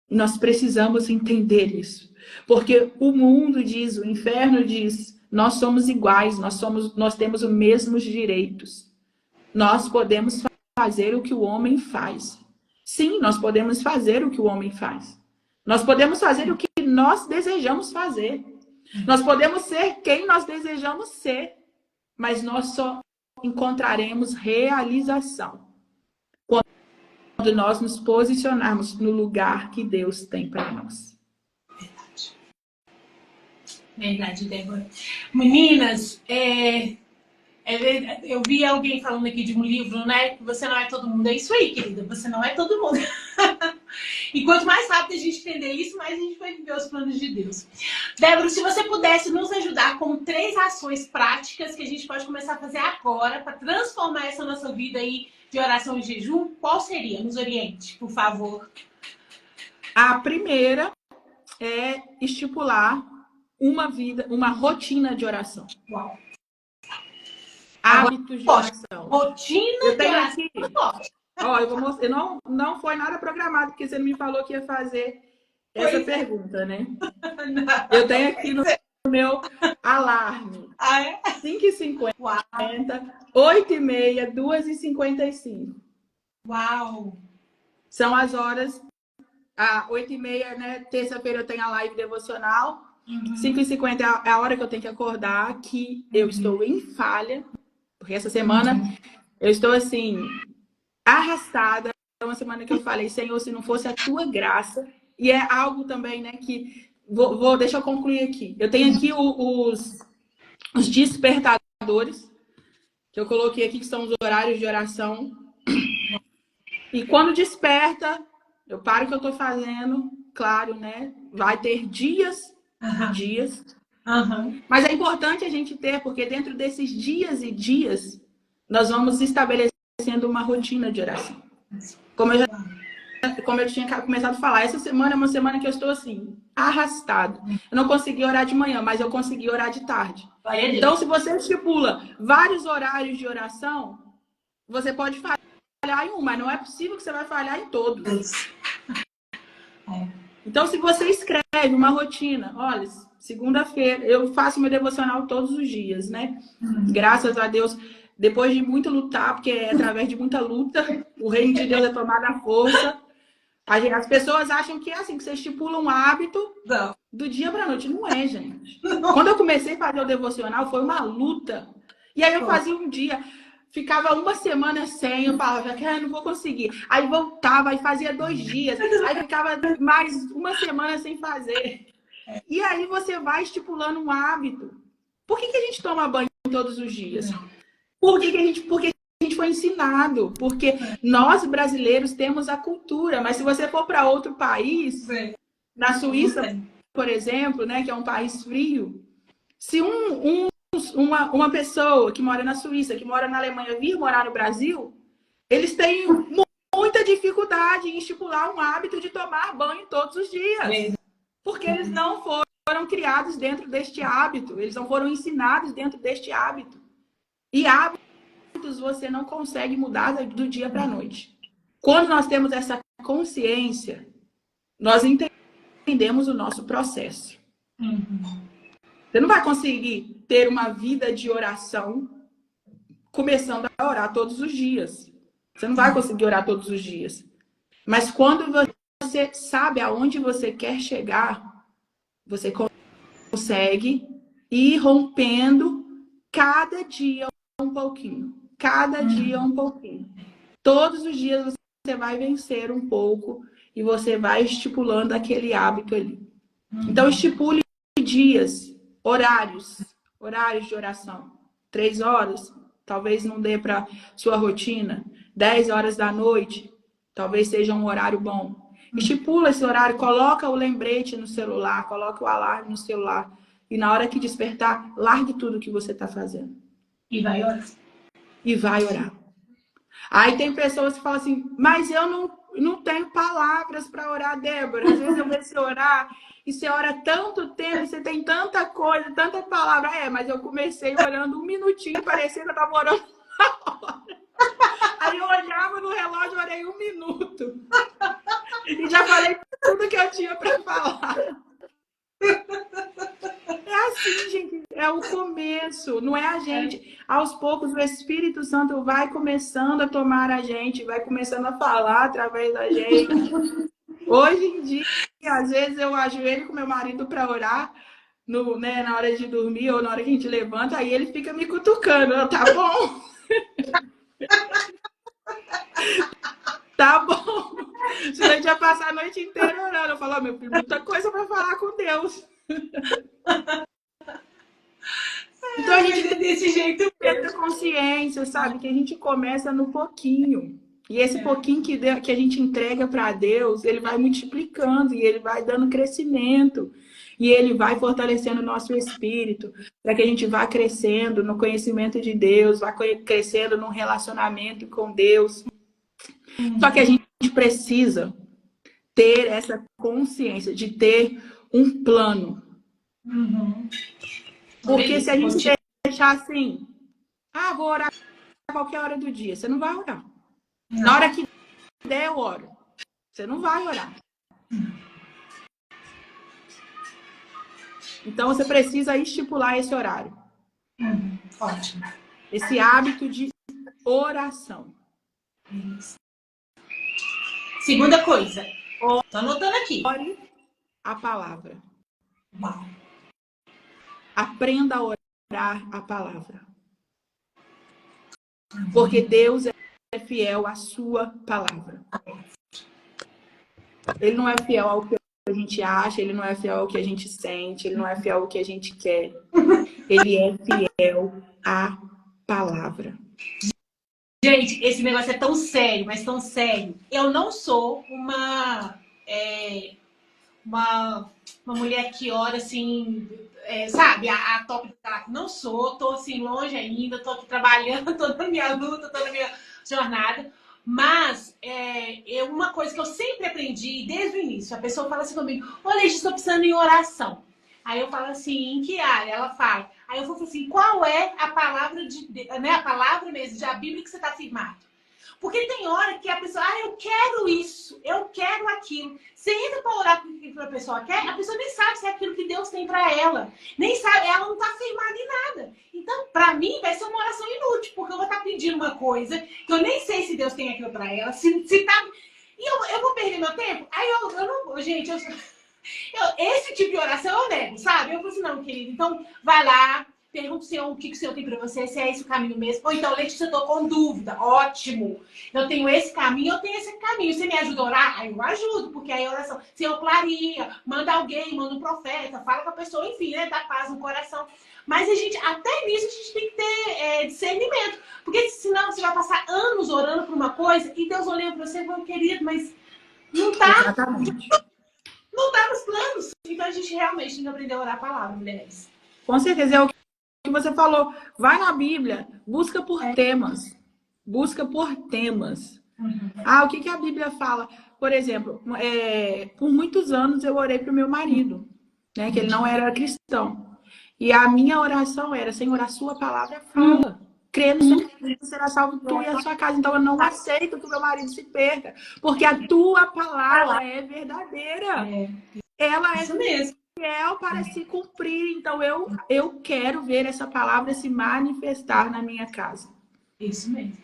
E nós precisamos entender isso. Porque o mundo diz, o inferno diz, nós somos iguais, nós temos os mesmos direitos. Nós podemos fazer o que o homem faz. Sim, nós podemos fazer o que o homem faz. Nós podemos fazer o que nós desejamos fazer. Nós podemos ser quem nós desejamos ser. Mas nós só encontraremos realização quando nós nos posicionarmos no lugar que Deus tem para nós. Verdade, Débora. Meninas, eu vi alguém falando aqui de um livro, né? Que você não é todo mundo. É isso aí, querida. Você não é todo mundo. E quanto mais rápido a gente entender isso, mais a gente vai viver os planos de Deus. Débora, se você pudesse nos ajudar com 3 ações práticas que a gente pode começar a fazer agora para transformar essa nossa vida aí de oração e jejum, qual seria? Nos oriente, por favor. A primeira é estipular uma rotina de oração. Uau. Hábitos de oração. Rotina de oração. Aqui, ó, eu vou mostrar. Não foi nada programado, porque você não me falou que ia fazer essa pergunta, né? Não. Eu tenho aqui no meu alarme. 5h50, 8h30, 2h55. Uau! São as horas. 8h30, né? Terça-feira eu tenho a live devocional. 5h50 é a hora que eu tenho que acordar, que eu estou em falha. Porque essa semana eu estou assim, arrastada. É uma semana que eu falei, Senhor, se não fosse a tua graça. E é algo também, né, que... deixa eu concluir aqui. Eu tenho aqui os despertadores, que eu coloquei aqui, que são os horários de oração. E quando desperta, eu paro o que eu estou fazendo, claro, né? Vai ter dias. Mas é importante a gente ter, porque dentro desses dias e dias, nós vamos estabelecendo uma rotina de oração. Como eu tinha começado a falar, essa semana é uma semana que eu estou assim, arrastada. Eu não consegui orar de manhã, mas eu consegui orar de tarde. Então, se você estipula vários horários de oração, você pode falhar em um, mas não é possível que você vai falhar em todos. Então, se você escreve uma rotina, olha, segunda-feira, eu faço meu devocional todos os dias, né? Graças a Deus, depois de muito lutar, porque é através de muita luta, o reino de Deus é tomado à força. As pessoas acham que é assim, que você estipula um hábito do dia para a noite. Não é, gente. Quando eu comecei a fazer o devocional, foi uma luta. E aí eu fazia um dia... Ficava uma semana sem, eu falava que não vou conseguir. Aí voltava, aí fazia 2 dias. Aí ficava mais uma semana sem fazer. E aí você vai estipulando um hábito. Por que a gente toma banho todos os dias? Porque foi ensinado, porque nós brasileiros temos a cultura, mas se você for para outro país, na Suíça, por exemplo, né, que é um país frio, se uma pessoa que mora na Suíça, que mora na Alemanha, vir morar no Brasil, eles têm muita dificuldade em estipular um hábito de tomar banho todos os dias. Porque eles não foram criados dentro deste hábito, eles não foram ensinados dentro deste hábito. E hábitos você não consegue mudar do dia para a noite. Quando nós temos essa consciência, nós entendemos o nosso processo. Você não vai conseguir ter uma vida de oração começando a orar todos os dias. Você não vai conseguir orar todos os dias. Mas quando você sabe aonde você quer chegar, você consegue ir rompendo cada dia um pouquinho. Cada dia um pouquinho. Todos os dias você vai vencer um pouco e você vai estipulando aquele hábito ali. Então, estipule dias, horários de oração. 3 horas, talvez não dê para sua rotina. 10 horas da noite, talvez seja um horário bom. Estipula esse horário, coloca o lembrete no celular, coloca o alarme no celular. E na hora que despertar, largue tudo que você está fazendo. E vai orar. E vai orar. Aí tem pessoas que falam assim, mas eu não tenho palavras para orar, Débora. Às vezes eu vejo você orar e você ora tanto tempo, você tem tanta coisa, tanta palavra. Mas eu comecei orando 1 minutinho, parecia que eu estava orando uma hora. Aí eu olhava no relógio, orei 1 minuto. E já falei tudo que eu tinha para falar. É assim, gente. É o começo. Não é a gente. Aos poucos, o Espírito Santo vai começando a tomar a gente, vai começando a falar através da gente. Hoje em dia, às vezes eu ajoelho com meu marido para orar, na hora de dormir ou na hora que a gente levanta, aí ele fica me cutucando. Tá bom? Tá bom. Se a gente vai passar a noite inteira orando, eu falo, meu filho, muita coisa para falar com Deus. Então a gente tem desse jeito ter consciência, sabe? Que a gente começa no pouquinho. E esse pouquinho que a gente entrega para Deus, ele vai multiplicando e ele vai dando crescimento. E ele vai fortalecendo o nosso espírito, para que a gente vá crescendo no conhecimento de Deus, vá crescendo no relacionamento com Deus. Só que a gente precisa ter essa consciência de ter um plano. Porque se a gente deixar assim, vou orar a qualquer hora do dia, você não vai orar. Na hora que der, eu oro. Você não vai orar. Então, você precisa estipular esse horário. Ótimo. Esse hábito de oração. Segunda coisa. Tô anotando aqui. Ore a palavra. Uau. Aprenda a orar a palavra. Porque Deus é fiel à sua palavra. Ele não é fiel ao que a gente acha, ele não é fiel ao que a gente sente, ele não é fiel ao que a gente quer. Ele é fiel à palavra. Gente, esse negócio é tão sério, mas tão sério. Eu não sou uma mulher que ora assim, sabe, a top do carro. Não sou, tô assim longe ainda, tô aqui trabalhando, tô na minha luta, tô na minha jornada. Mas uma coisa que eu sempre aprendi desde o início, a pessoa fala assim comigo, olha, estou precisando em oração. Aí eu falo assim, em que área? Ela fala. Aí eu falo assim, qual é a palavra a palavra mesmo, da Bíblia que você está afirmado? Porque tem hora que a pessoa, eu quero isso, eu quero aquilo. Você entra para orar com o que a pessoa quer, a pessoa nem sabe se é aquilo que Deus tem para ela. Nem sabe, ela não está firmada em nada. Então, para mim, vai ser uma oração inútil, porque eu vou estar pedindo uma coisa que eu nem sei se Deus tem aquilo para ela, se tá... E eu vou perder meu tempo? Aí eu não... Gente, esse tipo de oração eu nego, sabe? Eu falo assim, não, querido, então vai lá, pergunta o Senhor o que o Senhor tem para você, se é esse o caminho mesmo. Ou então, Letícia, eu tô com dúvida. Ótimo. Eu tenho esse caminho, eu tenho esse caminho. Você me ajuda a orar? Aí eu ajudo, porque aí a oração, Senhor, clareia, manda alguém, manda um profeta, fala com a pessoa, enfim, né? Dá paz no coração. Mas até nisso, a gente tem que ter discernimento. Porque senão você vai passar anos orando por uma coisa e Deus olhando para você e falando, querido, mas não tá, Exatamente. não tá nos planos. Então a gente realmente tem que aprender a orar a palavra, mulheres. Com certeza, é o que você falou. Vai na Bíblia, busca por temas. Busca por temas. O que a Bíblia fala? Por exemplo, por muitos anos eu orei para o meu marido, né, que ele não era cristão. E a minha oração era, Senhor, a sua palavra fala. Crê no Senhor, será salvo tu e a sua casa. Então eu não aceito que o meu marido se perca, porque a tua palavra é verdadeira. Ela é Isso mesmo. fiel para se cumprir. Então eu quero ver essa palavra se manifestar na minha casa. Isso mesmo.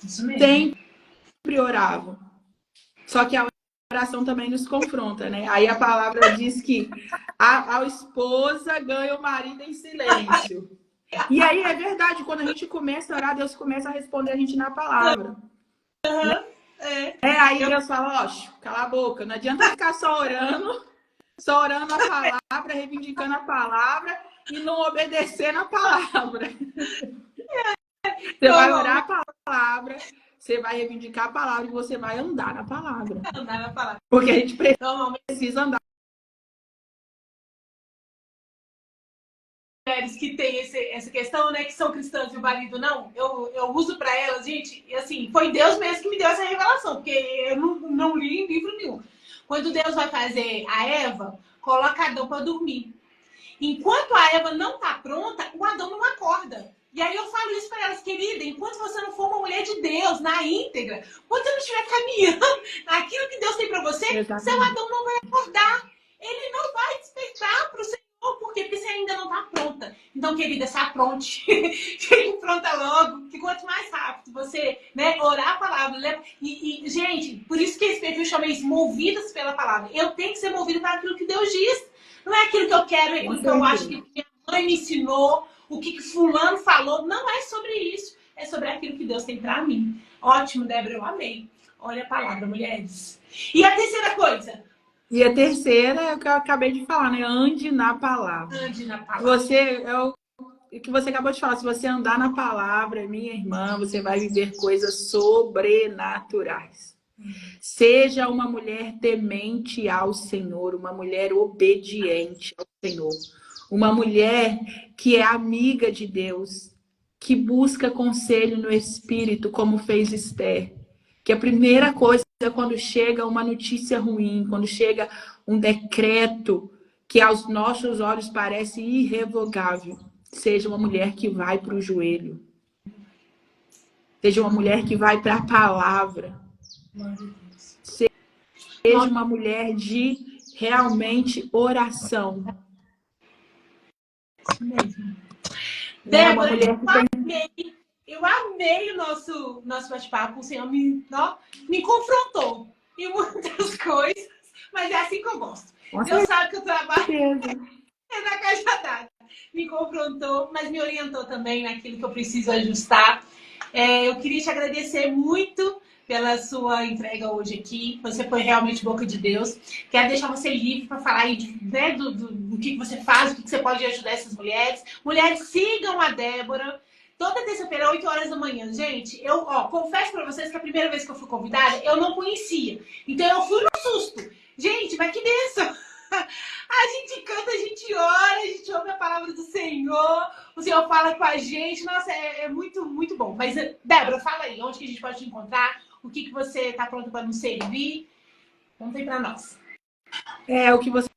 Isso mesmo. Sempre orava. Só que a oração também nos confronta, né? Aí a palavra diz que a esposa ganha o marido em silêncio. E aí é verdade, quando a gente começa a orar, Deus começa a responder a gente na palavra. Aí Deus fala, ó, cala a boca, não adianta ficar só orando a palavra, reivindicando a palavra e não obedecendo a palavra. Você vai orar a palavra, você vai reivindicar a palavra e você vai andar na palavra. Andar na palavra. Porque a gente precisa andar. Mulheres que tem essa questão, né, que são cristãs e o marido não, eu uso para elas, gente, e assim, foi Deus mesmo que me deu essa revelação, porque eu não li em livro nenhum. Quando Deus vai fazer a Eva, coloca Adão para dormir. Enquanto a Eva não está pronta, o Adão não acorda. E aí eu falo isso para elas, querida, enquanto você não for uma mulher de Deus, na íntegra, quando você não estiver caminhando naquilo que Deus tem para você, Exatamente. seu Adão não vai acordar. Ele não vai despertar para o Senhor. Por quê? Porque você ainda não está pronta. Então, querida, se apronte. Fique pronta logo. Que quanto mais rápido você, né, orar a palavra. Né? E, gente, por isso que esse perfil chama isso, movidas pela palavra. Eu tenho que ser movida para aquilo que Deus diz. Não é aquilo que eu quero, é aquilo que eu acho que minha mãe me ensinou, o que fulano falou. Não é sobre isso. É sobre aquilo que Deus tem para mim. Ótimo, Débora, eu amei. Olha a palavra, mulheres. E a terceira coisa. E a terceira é o que eu acabei de falar, né? Ande na palavra. Ande na palavra. O que você acabou de falar, se você andar na palavra, minha irmã, você vai viver coisas sobrenaturais. Seja uma mulher temente ao Senhor, uma mulher obediente ao Senhor, uma mulher que é amiga de Deus, que busca conselho no Espírito, como fez Esther. Que a primeira coisa é quando chega uma notícia ruim, quando chega um decreto que aos nossos olhos parece irrevogável, seja uma mulher que vai para o joelho. Seja uma mulher que vai para a palavra. Seja uma mulher de realmente oração. Isso mesmo. Débora, eu amei o nosso bate-papo. O Senhor me confrontou em muitas coisas, mas é assim que eu gosto. Deus sabe que eu trabalho na caixa d'água. Me confrontou, mas me orientou também naquilo que eu preciso ajustar. Eu queria te agradecer muito pela sua entrega hoje aqui. Você foi realmente boca de Deus. Quero deixar você livre para falar aí né, do que você faz, do que você pode ajudar essas mulheres. Mulheres, sigam a Débora. Toda terça-feira, 8 horas da manhã. Gente, eu confesso para vocês que a primeira vez que eu fui convidada, eu não conhecia. Então eu fui no susto. Gente, mas que bênção! A gente canta, a gente ora, a gente ouve a palavra do Senhor. O Senhor fala com a gente. Nossa, é muito, muito bom. Mas, Débora, fala aí, onde que a gente pode te encontrar? O que você está pronto para nos servir? Conta aí para nós. O que você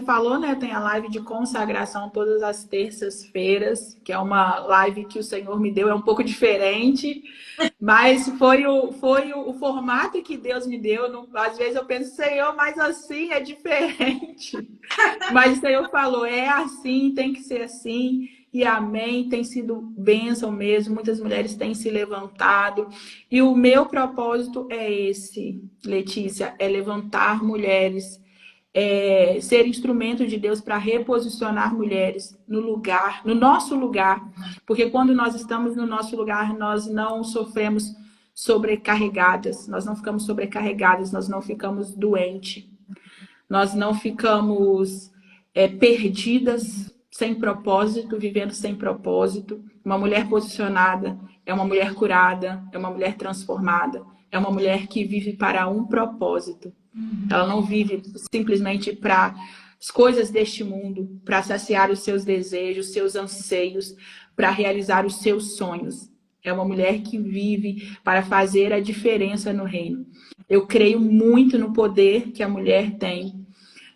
falou, né? Tem a live de consagração todas as terças-feiras, que é uma live que o Senhor me deu, é um pouco diferente, mas foi o formato que Deus me deu. Às vezes eu penso, Senhor, mas assim é diferente. Mas o Senhor falou, é assim, tem que ser assim. E amém, tem sido bênção mesmo, muitas mulheres têm se levantado. E o meu propósito é esse, Letícia, é levantar mulheres, ser instrumento de Deus para reposicionar mulheres no lugar, no nosso lugar. Porque quando nós estamos no nosso lugar, nós não sofremos sobrecarregadas, nós não ficamos sobrecarregadas, nós não ficamos doentes, nós não ficamos perdidas, sem propósito, vivendo sem propósito. Uma mulher posicionada é uma mulher curada, é uma mulher transformada, é uma mulher que vive para um propósito. Ela não vive simplesmente para as coisas deste mundo, para saciar os seus desejos, seus anseios, para realizar os seus sonhos. É uma mulher que vive para fazer a diferença no reino. Eu creio muito no poder que a mulher tem,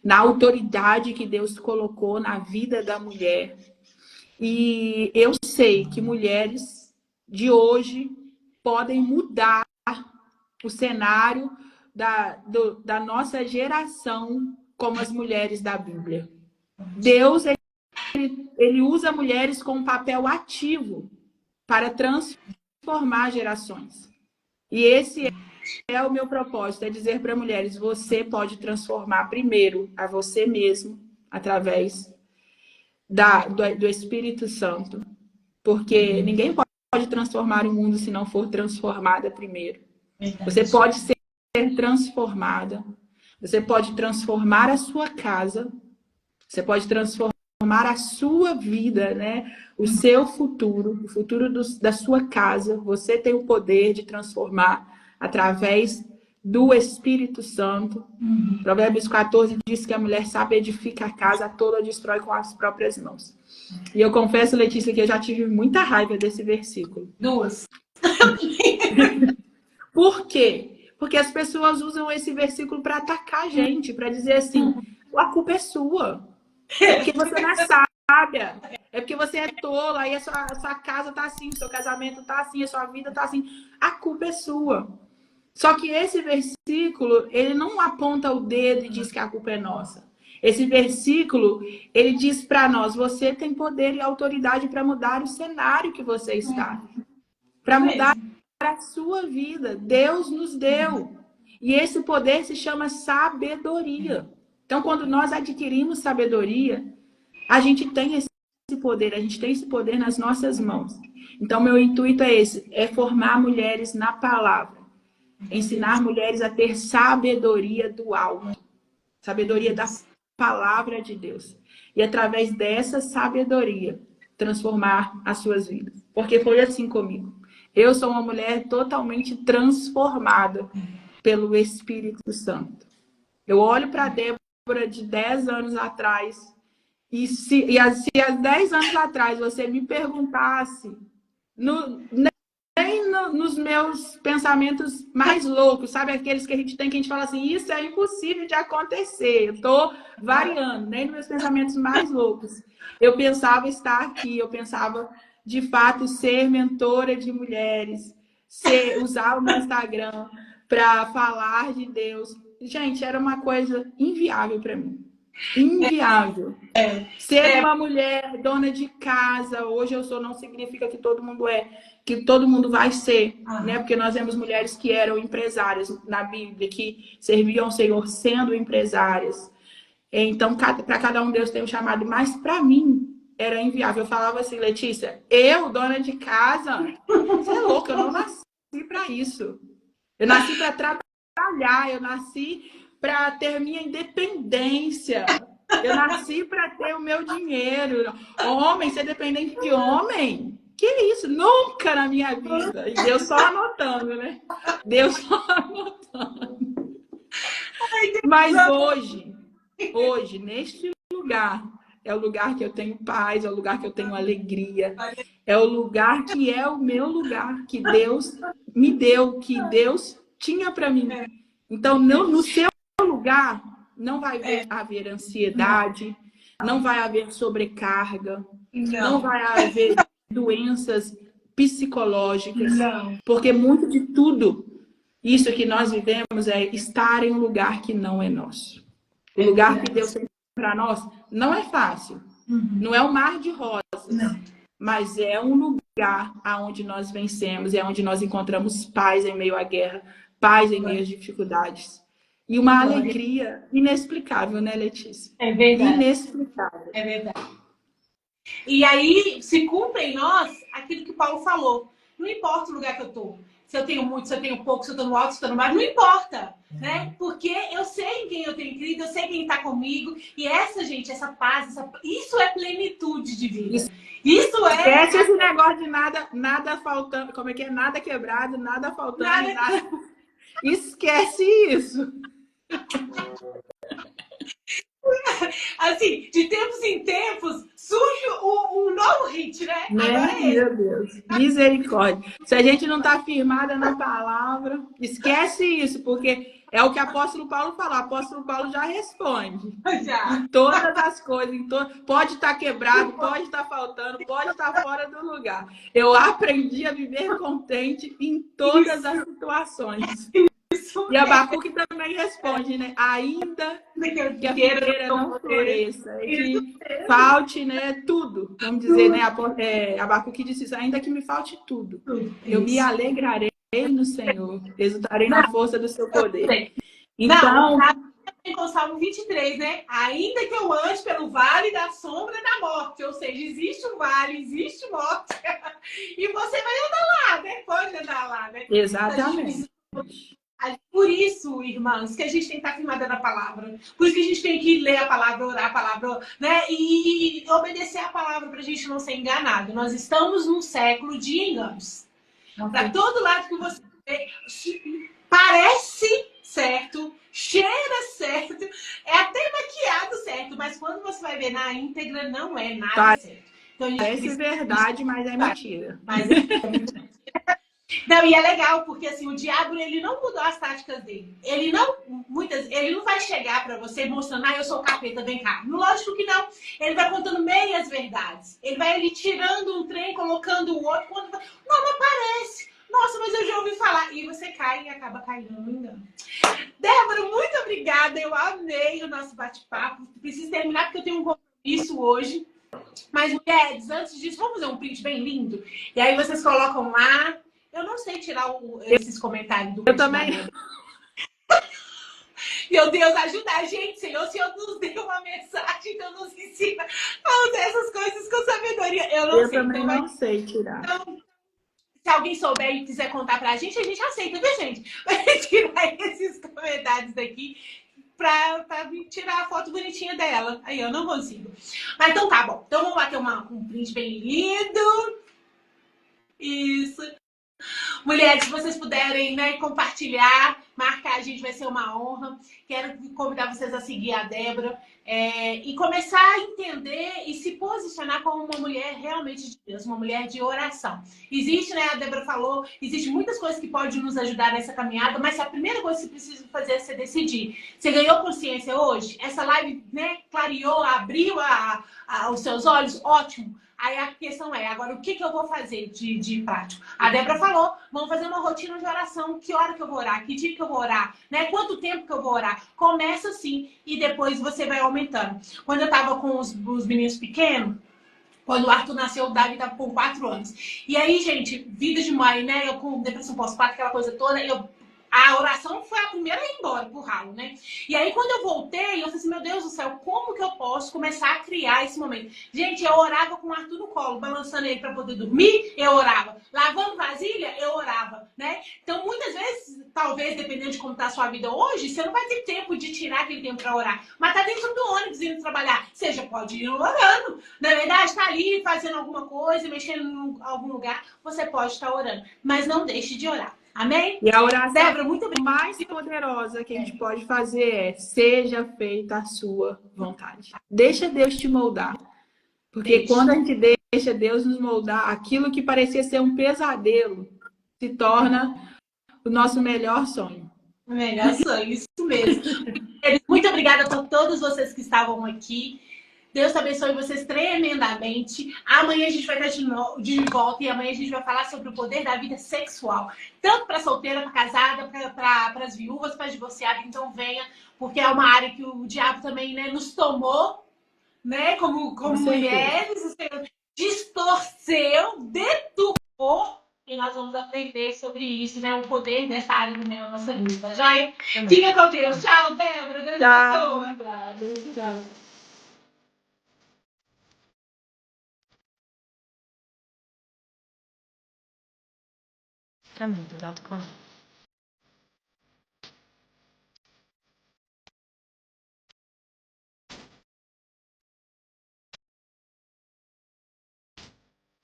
na autoridade que Deus colocou na vida da mulher. E eu sei que mulheres de hoje podem mudar o cenário da nossa geração como as mulheres da Bíblia. Deus, ele usa mulheres com um papel ativo para transformar gerações. E esse é o meu propósito, é dizer para mulheres, você pode transformar primeiro a você mesmo, através do Espírito Santo. Porque ninguém pode transformar o mundo se não for transformada primeiro. Você pode ser transformada, você pode transformar a sua casa, você pode transformar a sua vida, né? O seu futuro, o futuro da sua casa. Você tem o poder de transformar através do Espírito Santo. Provérbios 14 diz que a mulher sabe edifica a casa toda, destrói com as próprias mãos. E eu confesso, Letícia, que eu já tive muita raiva desse versículo. Duas. Por quê? Porque as pessoas usam esse versículo para atacar a gente, para dizer assim, a culpa é sua. É porque você não é sábia. É porque você é tola, aí a sua casa tá assim, o seu casamento tá assim, a sua vida tá assim. A culpa é sua. Só que esse versículo, ele não aponta o dedo e diz que a culpa é nossa. Esse versículo, ele diz para nós, você tem poder e autoridade para mudar o cenário que você está. Para mudar a sua vida. Deus nos deu. E esse poder se chama sabedoria. Então, quando nós adquirimos sabedoria, a gente tem esse poder, a gente tem esse poder nas nossas mãos. Então, meu intuito é esse, é formar mulheres na palavra. Ensinar mulheres a ter sabedoria do alto. Sabedoria da palavra de Deus. E através dessa sabedoria, transformar as suas vidas. Porque foi assim comigo. Eu sou uma mulher totalmente transformada pelo Espírito Santo. Eu olho para a Débora de 10 anos atrás, e se há 10 anos atrás você me perguntasse, nem nos meus pensamentos mais loucos, sabe? Aqueles que a gente fala assim, isso é impossível de acontecer. Eu estou variando, nem nos meus pensamentos mais loucos. Eu pensava estar aqui, eu pensava, de fato, ser mentora de mulheres, usar o meu Instagram para falar de Deus. Gente, era uma coisa inviável para mim. Inviável. Ser uma mulher dona de casa, hoje eu sou, não significa que todo mundo que todo mundo vai ser, né? Porque nós vemos mulheres que eram empresárias na Bíblia, que serviam ao Senhor sendo empresárias. Então, para cada um Deus tem um chamado, mas para mim era inviável. Eu falava assim, Letícia, eu, dona de casa, você é louca, eu não nasci para isso. Eu nasci para trabalhar, eu nasci para ter minha independência. Eu nasci para ter o meu dinheiro. Homem, ser dependente de homem? Que isso? Nunca na minha vida. E Deus só anotando, né? Deus só anotando. Mas hoje, neste lugar, é o lugar que eu tenho paz, é o lugar que eu tenho alegria. É o lugar que é o meu lugar, que Deus me deu, que Deus tinha para mim. Então, no seu lugar, não vai haver ansiedade, não vai haver sobrecarga, não vai haver doenças psicológicas, porque muito de tudo isso que nós vivemos é estar em um lugar que não é nosso. O lugar que Deus tem para nós não é fácil, não é um mar de rosas, mas é um lugar aonde nós vencemos, é onde nós encontramos paz em meio à guerra, paz em meio às dificuldades. E uma alegria inexplicável, né, Letícia? É verdade. Inexplicável. É verdade. E aí se cumpre em nós aquilo que Paulo falou. Não importa o lugar que eu estou. se eu tenho muito, se eu tenho pouco, se eu tô no alto, se eu tô no baixo, não importa, né? Porque eu sei em quem eu tenho crido, eu sei quem tá comigo. E essa, gente, essa paz, isso é plenitude de vida. Isso é... Esquece esse negócio de nada faltando, como é que é? Nada quebrado, nada faltando, nada... Esquece isso. Assim, de tempos em tempos, surge um novo hit, né? Agora é esse. Meu Deus, misericórdia. Se a gente não está firmada na palavra, esquece isso, porque é o que o apóstolo Paulo falou. O apóstolo Paulo já responde. Já. Em todas as coisas, pode estar quebrado, pode estar faltando, pode estar fora do lugar. Eu aprendi a viver contente em todas as situações. E Abacuque também responde, né? Ainda que a figueira não floresça, que falte, né, tudo. Vamos dizer, né? Abacuque disse isso, ainda que me falte tudo. Eu me alegrarei no Senhor, exultarei na força do seu poder. Então... com o Salmo 23, né? Ainda que eu ande pelo vale da sombra da morte. Ou seja, existe um vale, existe morte. E você vai andar lá, né? Pode andar lá, né? Exatamente. Por isso, irmãos, que a gente tem que estar firmada na palavra. Por isso que a gente tem que ler a palavra, orar a palavra, né? E obedecer a palavra para a gente não ser enganado. Nós estamos num século de enganos. Para todo lado que você vê, parece certo, cheira certo, é até maquiado certo, mas quando você vai ver na íntegra, não é nada certo. Então, parece verdade, mas é mentira. Não, e é legal, porque assim, o diabo, ele não mudou as táticas dele. Ele não vai chegar pra você mostrando, eu sou o capeta, vem cá. Lógico que não. Ele vai contando meias verdades. Ele vai ali tirando um trem, colocando o outro. Não aparece. Nossa, mas eu já ouvi falar. E você cai e acaba caindo no engano. Débora, muito obrigada. Eu amei o nosso bate-papo. Preciso terminar porque eu tenho um compromisso hoje. Mas, mulheres, antes disso, vamos fazer um print bem lindo? E aí vocês colocam lá. Eu não sei tirar esses comentários do... Eu também. Meu Deus, ajuda a gente, Senhor. O Senhor nos deu uma mensagem, então nos ensina a usar essas coisas com sabedoria. Eu também não sei tirar. Então, se alguém souber e quiser contar pra gente aceita, viu, gente? Vai tirar esses comentários daqui pra tirar a foto bonitinha dela. Aí eu não consigo. Mas então tá bom. Então vamos bater um print bem lindo. Isso. Mulheres, se vocês puderem, né, compartilhar, marcar a gente, vai ser uma honra. Quero convidar vocês a seguir a Débora e começar a entender e se posicionar como uma mulher realmente de Deus, uma mulher de oração. Existe, né, a Débora falou, existe muitas coisas que podem nos ajudar nessa caminhada, mas a primeira coisa que você precisa fazer é você decidir. Você ganhou consciência hoje? Essa live, né, clareou, abriu os seus olhos? Ótimo. Aí a questão é, agora, o que eu vou fazer de prático? A Débora falou, vamos fazer uma rotina de oração. Que hora que eu vou orar? Que dia que eu vou orar? Né? Quanto tempo que eu vou orar? Começa assim e depois você vai aumentando. Quando eu tava com os meninos pequenos, quando o Arthur nasceu, o Davi tava com 4 anos. E aí, gente, vida de mãe, né? Eu com depressão pós-parto, aquela coisa toda, a oração foi a primeira a ir embora pro ralo, né? E aí, quando eu voltei, eu falei assim, meu Deus do céu, como que eu posso começar a criar esse momento? Gente, eu orava com o Arthur no colo, balançando ele para poder dormir, eu orava. Lavando vasilha, eu orava, né? Então, muitas vezes, talvez, dependendo de como tá a sua vida hoje, você não vai ter tempo de tirar aquele tempo para orar. Mas tá dentro do ônibus indo trabalhar. Você já pode ir orando. Na verdade, tá ali fazendo alguma coisa, mexendo em algum lugar, você pode estar orando. Mas não deixe de orar. Amém? E a oração Débora, muito mais poderosa que a gente pode fazer é: seja feita a sua vontade. Deixa Deus te moldar. Porque quando a gente deixa Deus nos moldar, aquilo que parecia ser um pesadelo se torna o nosso melhor sonho. O melhor sonho, isso mesmo. Muito obrigada a todos vocês que estavam aqui. Deus abençoe vocês tremendamente. Amanhã a gente vai estar de volta e amanhã a gente vai falar sobre o poder da vida sexual. Tanto para solteira, para casada, para as viúvas, para divorciada. Então venha, porque é uma área que o diabo também, né, nos tomou, né, como mulheres. O Senhor distorceu, deturpou. E nós vamos aprender sobre isso, né? O poder dessa área da nossa vida. Joia? Fica com Deus. Tchau, Débora. Deus abençoe. Tchau. Caminho.com.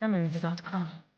Caminho.com.